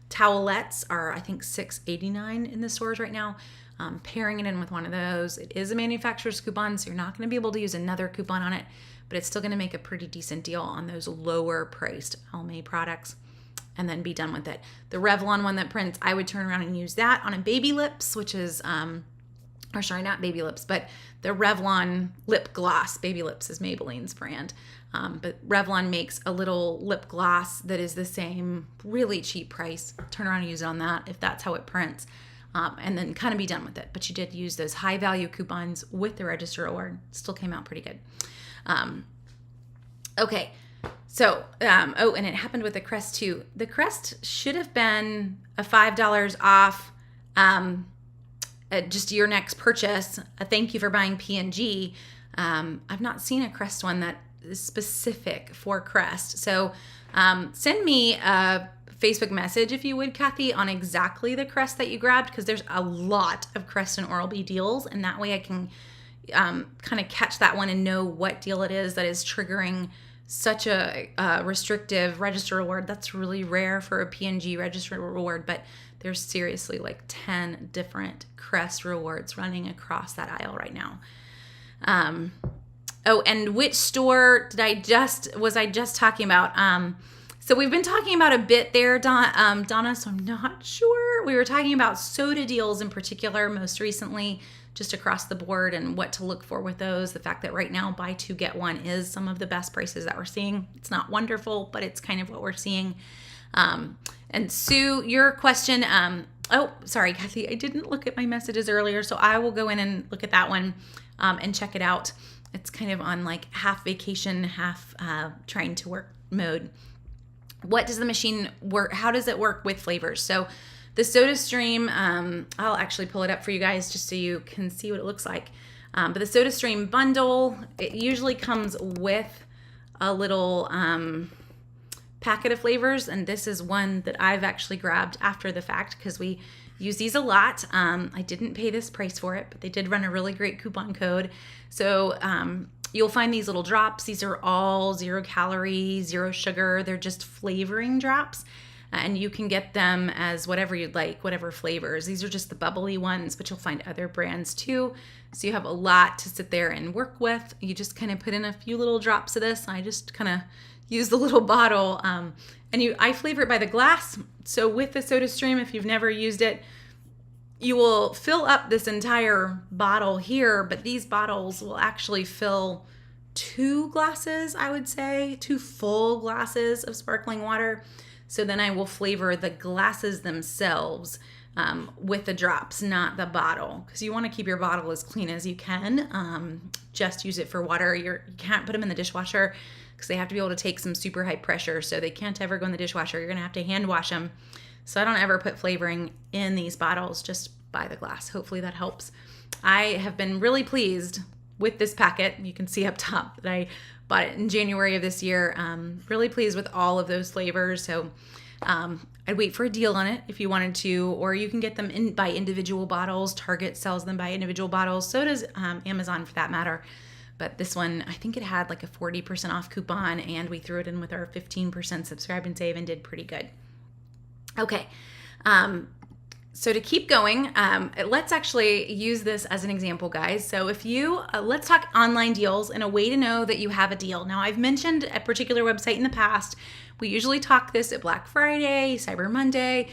towelettes are, I think, $6.89 in the stores right now. Pairing it in with one of those. It is a manufacturer's coupon, so you're not going to be able to use another coupon on it, but it's still going to make a pretty decent deal on those lower priced Almay products, and then be done with it. The Revlon one that prints, I would turn around and use that on a Baby Lips, which is, or sorry, not Baby Lips, but the Revlon lip gloss. Baby Lips is Maybelline's brand. But Revlon makes a little lip gloss that is the same really cheap price. Turn around and use it on that if that's how it prints. And then kind of be done with it. But you did use those high value coupons with the Register Award. Still came out pretty good. Okay. So, and it happened with the Crest too. The Crest should have been a $5 off just your next purchase. A thank you for buying P&G. I've not seen a Crest one that is specific for Crest. So send me a Facebook message, if you would, Kathy, on exactly the Crest that you grabbed, because there's a lot of Crest and Oral-B deals, and that way I can kind of catch that one and know what deal it is that is triggering such a restrictive register reward. That's really rare for a P&G register reward, but there's seriously like 10 different Crest rewards running across that aisle right now. Oh, and which store was I just talking about? So we've been talking about a bit there, Donna, so I'm not sure. We were talking about soda deals in particular most recently, just across the board, and what to look for with those. The fact that right now buy two, get one is some of the best prices that we're seeing. It's not wonderful, but it's kind of what we're seeing. And Sue, your question, oh, sorry, Kathy, I didn't look at my messages earlier, so I will go in and look at that one and check it out. It's kind of on like half vacation, half trying to work mode. What does the machine work? How does it work with flavors? So the Sodastream, I'll actually pull it up for you guys just so you can see what it looks like. But the Sodastream bundle, it usually comes with a little packet of flavors, and this is one that I've actually grabbed after the fact because we use these a lot. I didn't pay this price for it, but they did run a really great coupon code. So you'll find these little drops. These are all 0 calorie, 0 sugar. They're just flavoring drops. And you can get them as whatever you'd like, whatever flavors. These are just the bubbly ones, but you'll find other brands too. So you have a lot to sit there and work with. You just kind of put in a few little drops of this. I just kind of use the little bottle. I flavor it by the glass. So with the Sodastream, if you've never used it, you will fill up this entire bottle here, but these bottles will actually fill 2 glasses, I would say, 2 full glasses of sparkling water. So then I will flavor the glasses themselves with the drops, not the bottle, because you want to keep your bottle as clean as you can. Just use it for water. You can't put them in the dishwasher because they have to be able to take some super high pressure, so they can't ever go in the dishwasher. You're going to have to hand wash them. So I don't ever put flavoring in these bottles, just by the glass. Hopefully that helps. I have been really pleased with this packet. You can see up top that I bought it in January of this year. Really pleased with all of those flavors. So I'd wait for a deal on it if you wanted to, or you can get them in by individual bottles. Target sells them by individual bottles. So does Amazon for that matter. But this one, I think it had like a 40% off coupon, and we threw it in with our 15% subscribe and save and did pretty good. Okay. So to keep going, let's actually use this as an example, guys. So if you, let's talk online deals and a way to know that you have a deal. Now, I've mentioned a particular website in the past. We usually talk this at Black Friday, Cyber Monday.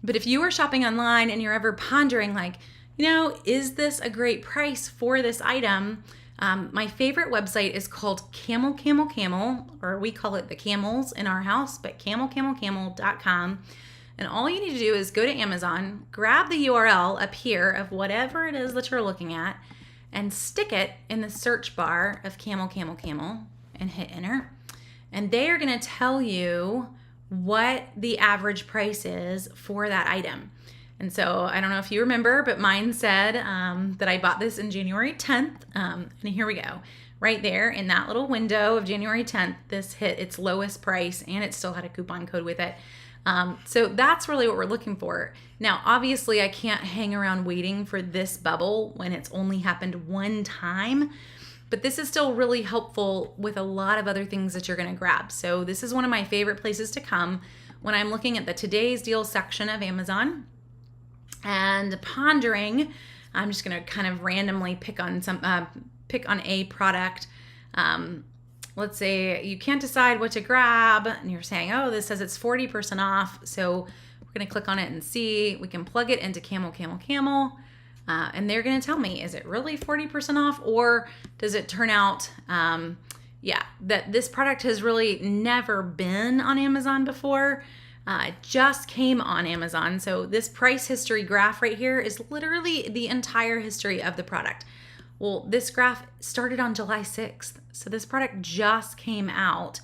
But if you are shopping online and you're ever pondering like, is this a great price for this item? My favorite website is called Camelcamelcamel, or we call it the camels in our house, but camelcamelcamel.com. And all you need to do is go to Amazon, grab the URL up here of whatever it is that you're looking at, and stick it in the search bar of Camelcamelcamel and hit enter. And they are going to tell you what the average price is for that item. And so I don't know if you remember, but mine said that I bought this in January 10th. And here we go. Right there in that little window of January 10th, this hit its lowest price, and it still had a coupon code with it. So that's really what we're looking for. Now, obviously, I can't hang around waiting for this bubble when it's only happened one time, but this is still really helpful with a lot of other things that you're going to grab. So this is one of my favorite places to come when I'm looking at the Today's Deals section of Amazon and pondering. I'm just going to kind of randomly pick on a product. Let's say you can't decide what to grab and you're saying, oh, this says it's 40% off. So we're going to click on it and see. We can plug it into Camelcamelcamel, and they're going to tell me, is it really 40% off, or does it turn out, that this product has really never been on Amazon before. It just came on Amazon. So this price history graph right here is literally the entire history of the product. Well, this graph started on July 6th. So this product just came out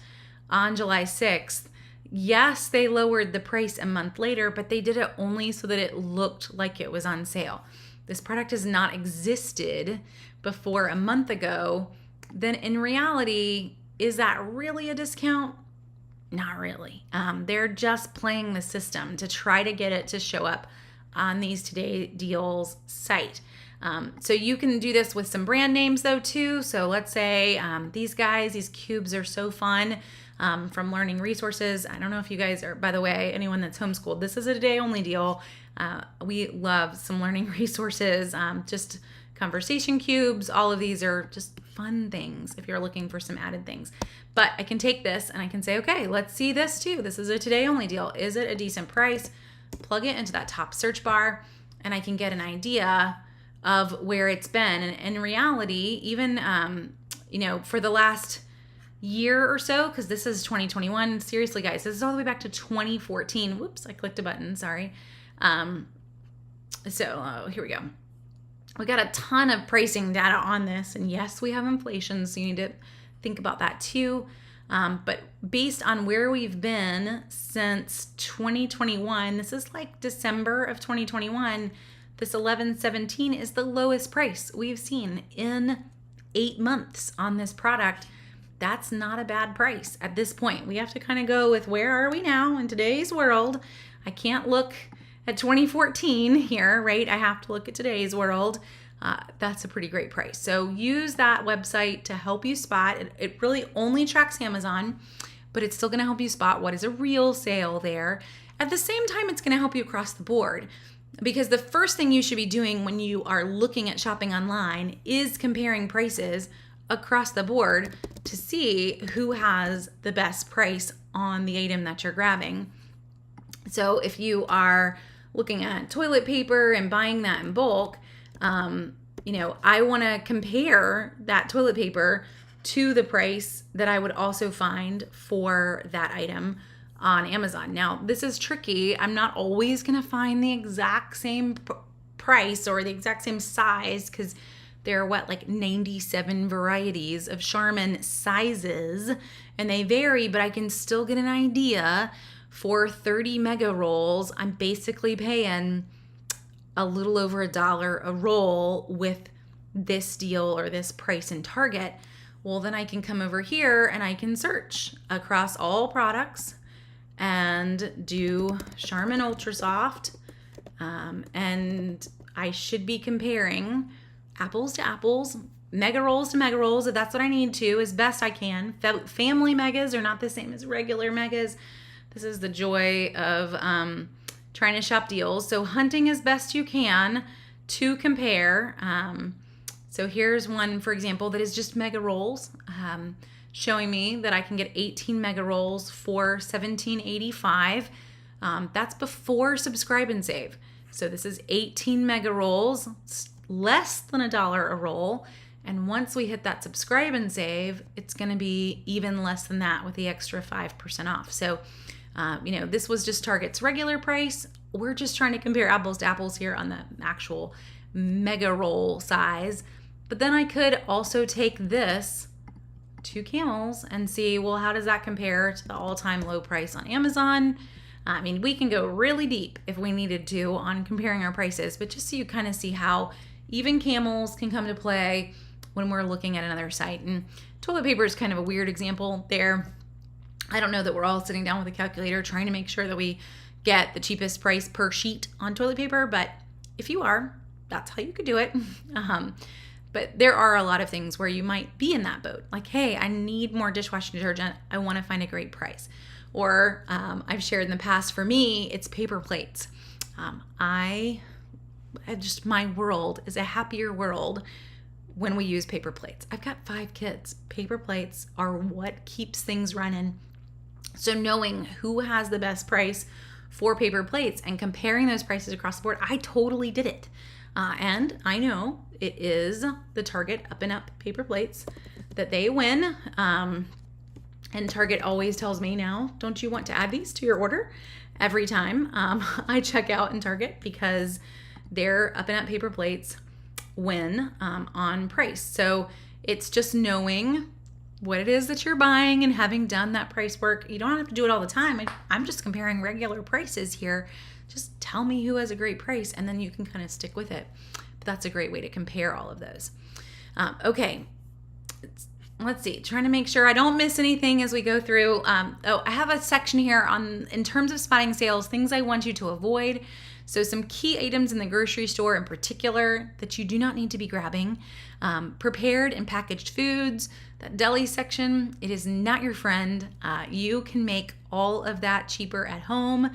on July 6th. Yes, they lowered the price a month later, but they did it only so that it looked like it was on sale. This product has not existed before a month ago. Then in reality, is that really a discount? Not really. They're just playing the system to try to get it to show up on these Today Deals site. So you can do this with some brand names though too. So let's say these cubes are so fun from Learning Resources. I don't know if you guys are, by the way, anyone that's homeschooled, this is a day only deal. We love some Learning Resources, just conversation cubes. All of these are just fun things if you're looking for some added things. But I can take this and I can say, okay, let's see this too. This is a today only deal. Is it a decent price? Plug it into that top search bar and I can get an idea of where it's been. And in reality, even, for the last year or so, because this is 2021, seriously guys, this is all the way back to 2014. Whoops, I clicked a button, sorry. Here we go. We got a ton of pricing data on this, and yes, we have inflation, so you need to think about that too. But based on where we've been since 2021, this is like December of 2021, this 1117 is the lowest price we've seen in 8 months on this product. That's not a bad price at this point. We have to kind of go with where are we now in today's world. I can't look at 2014 here, right? I have to look at today's world. That's a pretty great price. So use that website to help you spot. It really only tracks Amazon, but it's still going to help you spot what is a real sale there. At the same time, it's going to help you across the board, because the first thing you should be doing when you are looking at shopping online is comparing prices across the board to see who has the best price on the item that you're grabbing. So if you are looking at toilet paper and buying that in bulk, I want to compare that toilet paper to the price that I would also find for that item on Amazon. Now, this is tricky. I'm not always going to find the exact same price or the exact same size, because there are 97 varieties of Charmin sizes, and they vary, but I can still get an idea. For 30 mega rolls, I'm basically paying a little over $1 a roll with this deal or this price in Target. Well, then I can come over here and I can search across all products and do Charmin Ultra Soft, and I should be comparing apples to apples, mega rolls to mega rolls, if that's what I need to, as best I can. Family megas are not the same as regular megas. This is the joy of trying to shop deals. So hunting as best you can to compare. So here's one, for example, that is just mega rolls, showing me that I can get 18 mega rolls for $17.85. That's before subscribe and save. So this is 18 mega rolls, it's less than $1 a roll. And once we hit that subscribe and save, it's going to be even less than that with the extra 5% off. So, this was just Target's regular price. We're just trying to compare apples to apples here on the actual mega roll size. But then I could also take this to Camels and see, well, how does that compare to the all-time low price on Amazon? We can go really deep if we needed to on comparing our prices, but just so you kind of see how even Camels can come to play when we're looking at another site. And toilet paper is kind of a weird example there. I don't know that we're all sitting down with a calculator trying to make sure that we get the cheapest price per sheet on toilet paper, but if you are, that's how you could do it. But there are a lot of things where you might be in that boat. Like, hey, I need more dishwashing detergent. I want to find a great price. Or I've shared in the past, for me, it's paper plates. My world is a happier world when we use paper plates. I've got 5 kids. Paper plates are what keeps things running. So knowing who has the best price for paper plates and comparing those prices across the board, I totally did it. And I know it is the Target Up and Up paper plates that they win. And Target always tells me now, don't you want to add these to your order? Every time I check out in Target, because their Up and Up paper plates win on price. So it's just knowing what it is that you're buying and having done that price work. You don't have to do it all the time. I'm just comparing regular prices here. Just tell me who has a great price, and then you can kind of stick with it. But that's a great way to compare all of those. Okay, let's see, trying to make sure I don't miss anything as we go through. I have a section here in terms of spotting sales, things I want you to avoid. So some key items in the grocery store in particular that you do not need to be grabbing. Prepared and packaged foods, that deli section, it is not your friend. You can make all of that cheaper at home.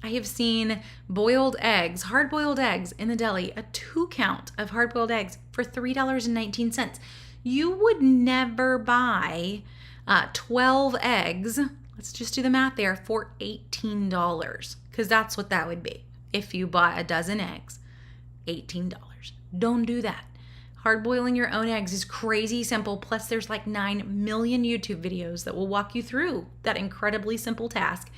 I have seen boiled eggs, hard-boiled eggs in the deli, a 2-count of hard-boiled eggs for $3.19. You would never buy 12 eggs, let's just do the math there, for $18, because that's what that would be if you bought a dozen eggs, $18. Don't do that. Hard boiling your own eggs is crazy simple, plus there's like 9 million YouTube videos that will walk you through that incredibly simple task.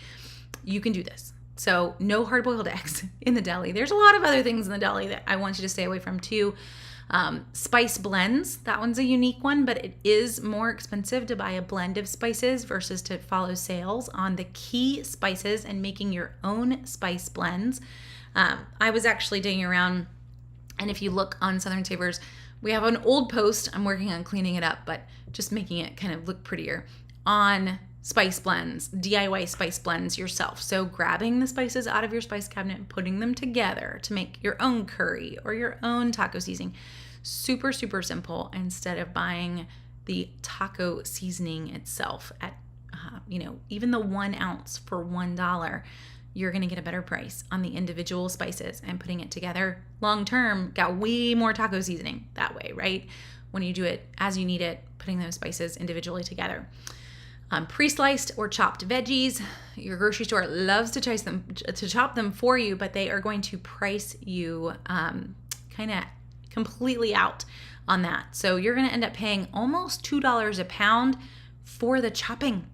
You can do this. So no hard-boiled eggs in the deli. There's a lot of other things in the deli that I want you to stay away from too. Spice blends, that one's a unique one, but it is more expensive to buy a blend of spices versus to follow sales on the key spices and making your own spice blends. I was actually digging around, and if you look on Southern Savers, we have an old post. I'm working on cleaning it up, but just making it kind of look prettier on spice blends, DIY spice blends yourself. So grabbing the spices out of your spice cabinet and putting them together to make your own curry or your own taco seasoning. Super, super simple, instead of buying the taco seasoning itself at, even the 1 ounce for $1. You're going to get a better price on the individual spices, and putting it together long term got way more taco seasoning that way, right? When you do it as you need it, putting those spices individually together. Pre-sliced or chopped veggies, your grocery store loves to chop them for you, but they are going to price you kind of completely out on that. So you're going to end up paying almost $2 a pound for the chopping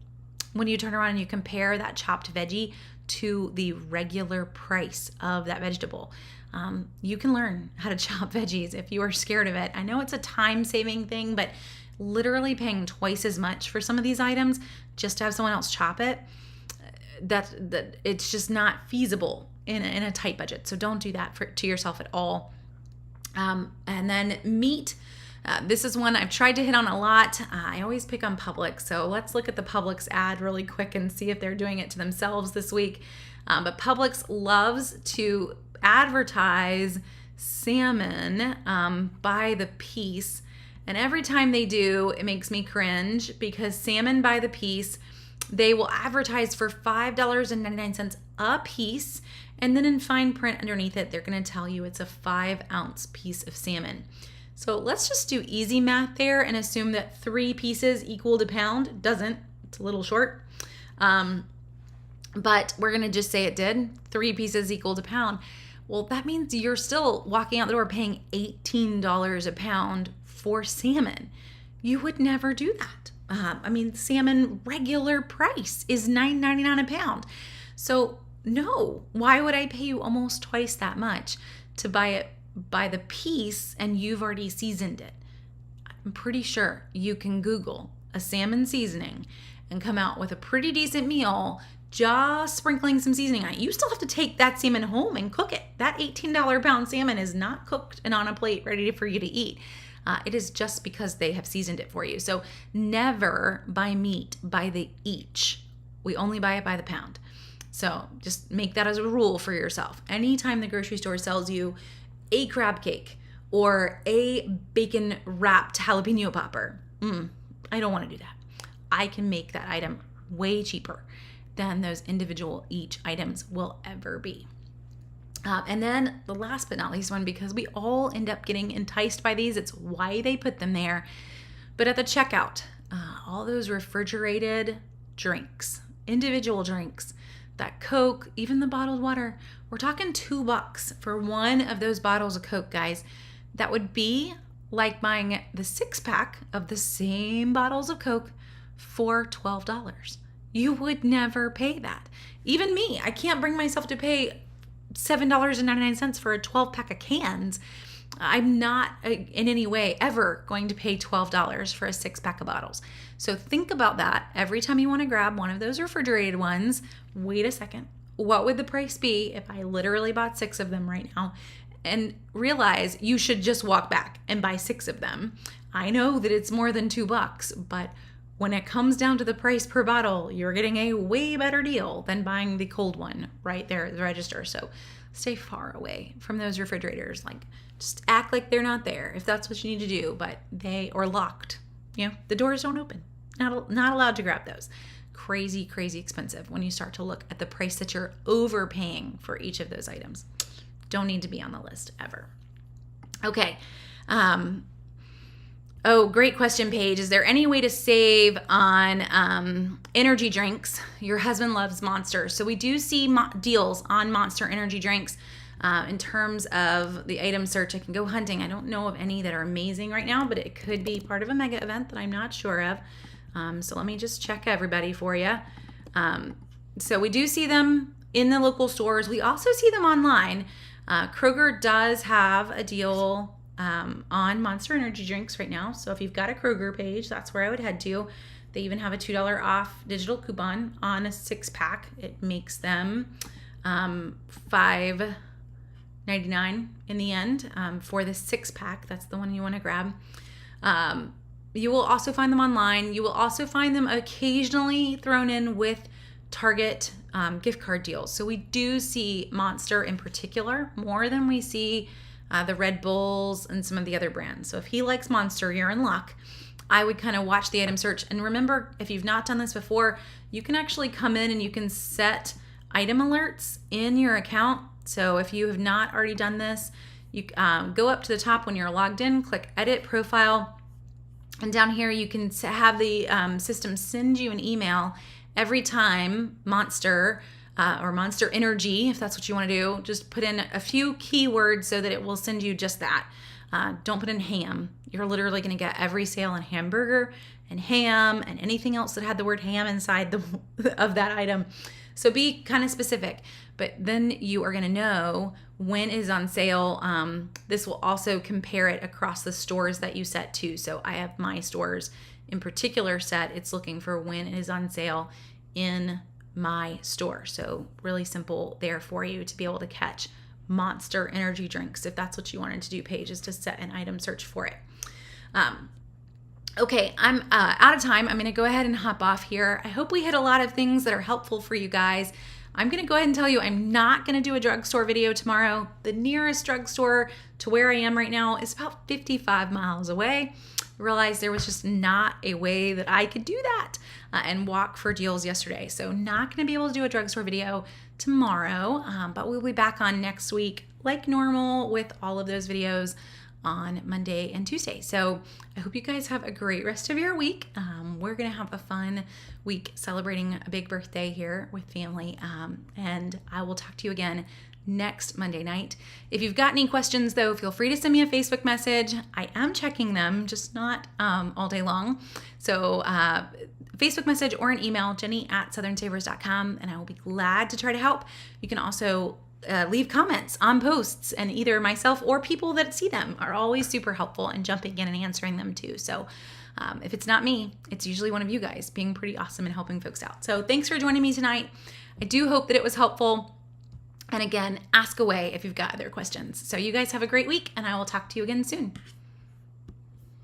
when you turn around and you compare that chopped veggie to the regular price of that vegetable. You can learn how to chop veggies if you are scared of it. I know it's a time-saving thing, but literally paying twice as much for some of these items just to have someone else chop it, that it's just not feasible in a tight budget. So don't do that to yourself at all. And then meat. This is one I've tried to hit on a lot. I always pick on Publix. So let's look at the Publix ad really quick and see if they're doing it to themselves this week. But Publix loves to advertise salmon by the piece. And every time they do, it makes me cringe, because salmon by the piece, they will advertise for $5.99 a piece. And then in fine print underneath it, they're going to tell you it's a 5-ounce piece of salmon. So let's just do easy math there and assume that 3 pieces equaled a pound. It doesn't. It's a little short. But we're going to just say it did. 3 pieces equaled a pound. Well, that means you're still walking out the door paying $18 a pound for salmon. You would never do that. Salmon regular price is $9.99 a pound. So no, why would I pay you almost twice that much to buy it by the piece and you've already seasoned it? I'm pretty sure you can Google a salmon seasoning and come out with a pretty decent meal just sprinkling some seasoning on it. You still have to take that salmon home and cook it. That $18 pound salmon is not cooked and on a plate ready for you to eat. It is just because they have seasoned it for you. So never buy meat by the each. We only buy it by the pound. So just make that as a rule for yourself. Anytime the grocery store sells you a crab cake or a bacon wrapped jalapeno popper, I don't want to do that. I can make that item way cheaper than those individual each items will ever be. And then the last but not least one, because we all end up getting enticed by these, it's why they put them there. But at the checkout, all those refrigerated drinks, individual drinks, that Coke, even the bottled water, we're talking $2 for one of those bottles of Coke, guys. That would be like buying the 6-pack of the same bottles of Coke for $12. You would never pay that. Even me, I can't bring myself to pay $7.99 for a 12-pack of cans. I'm not in any way ever going to pay $12 for a 6-pack of bottles. So think about that every time you want to grab one of those refrigerated ones. Wait a second. What would the price be if I literally bought 6 of them right now? And realize you should just walk back and buy 6 of them. I know that it's more than $2, but when it comes down to the price per bottle, you're getting a way better deal than buying the cold one right there at the register. So stay far away from those refrigerators. Like, just act like they're not there if that's what you need to do, but they are locked. The doors don't open. Not allowed to grab those. Crazy, crazy expensive when you start to look at the price that you're overpaying for each of those items. Don't need to be on the list ever. Okay. Great question, Paige. Is there any way to save on energy drinks? Your husband loves Monster. So we do see deals on Monster energy drinks. In terms of the item search, I can go hunting. I don't know of any that are amazing right now, but it could be part of a mega event that I'm not sure of. So let me just check everybody for you. So we do see them in the local stores. We also see them online. Kroger does have a deal on Monster energy drinks right now. So if you've got a Kroger page, that's where I would head to. They even have a $2 off digital coupon on a 6-pack. It makes them $5.99 in the end for the 6-pack. That's the one you want to grab. You will also find them online. You will also find them occasionally thrown in with Target gift card deals. So we do see Monster in particular more than we see the Red Bulls and some of the other brands. So if he likes Monster, you're in luck. I would kind of watch the item search. And remember, if you've not done this before, you can actually come in and you can set item alerts in your account. So if you have not already done this, you go up to the top when you're logged in, click Edit Profile. And down here, you can have the system send you an email every time Monster or Monster Energy, if that's what you want to do. Just put in a few keywords so that it will send you just that. Don't put in ham. You're literally going to get every sale on hamburger and ham and anything else that had the word ham inside of that item. So be kind of specific, but then you are going to know when it is on sale. This will also compare it across the stores that you set to. So I have my stores in particular set. It's looking for when it is on sale in my store. So really simple there for you to be able to catch Monster energy drinks if that's what you wanted to do, Paige, is to set an item search for it. Okay, I'm out of time. I'm going to go ahead and hop off here. I hope we hit a lot of things that are helpful for you guys. I'm going to go ahead and tell you I'm not going to do a drugstore video tomorrow. The nearest drugstore to where I am right now is about 55 miles away. I realized there was just not a way that I could do that and walk for deals yesterday. So not going to be able to do a drugstore video tomorrow, but we'll be back on next week like normal with all of those videos on Monday and Tuesday. So I hope you guys have a great rest of your week. We're going to have a fun week celebrating a big birthday here with family. And I will talk to you again next Monday night. If you've got any questions though, feel free to send me a Facebook message. I am checking them, just not all day long. So Facebook message or an email, jenny@southernsavers.com, and I will be glad to try to help. You can also leave comments on posts, and either myself or people that see them are always super helpful in jumping in and answering them too. So if it's not me, it's usually one of you guys being pretty awesome and helping folks out. So thanks for joining me tonight. I do hope that it was helpful. And again, ask away if you've got other questions. So you guys have a great week, and I will talk to you again soon.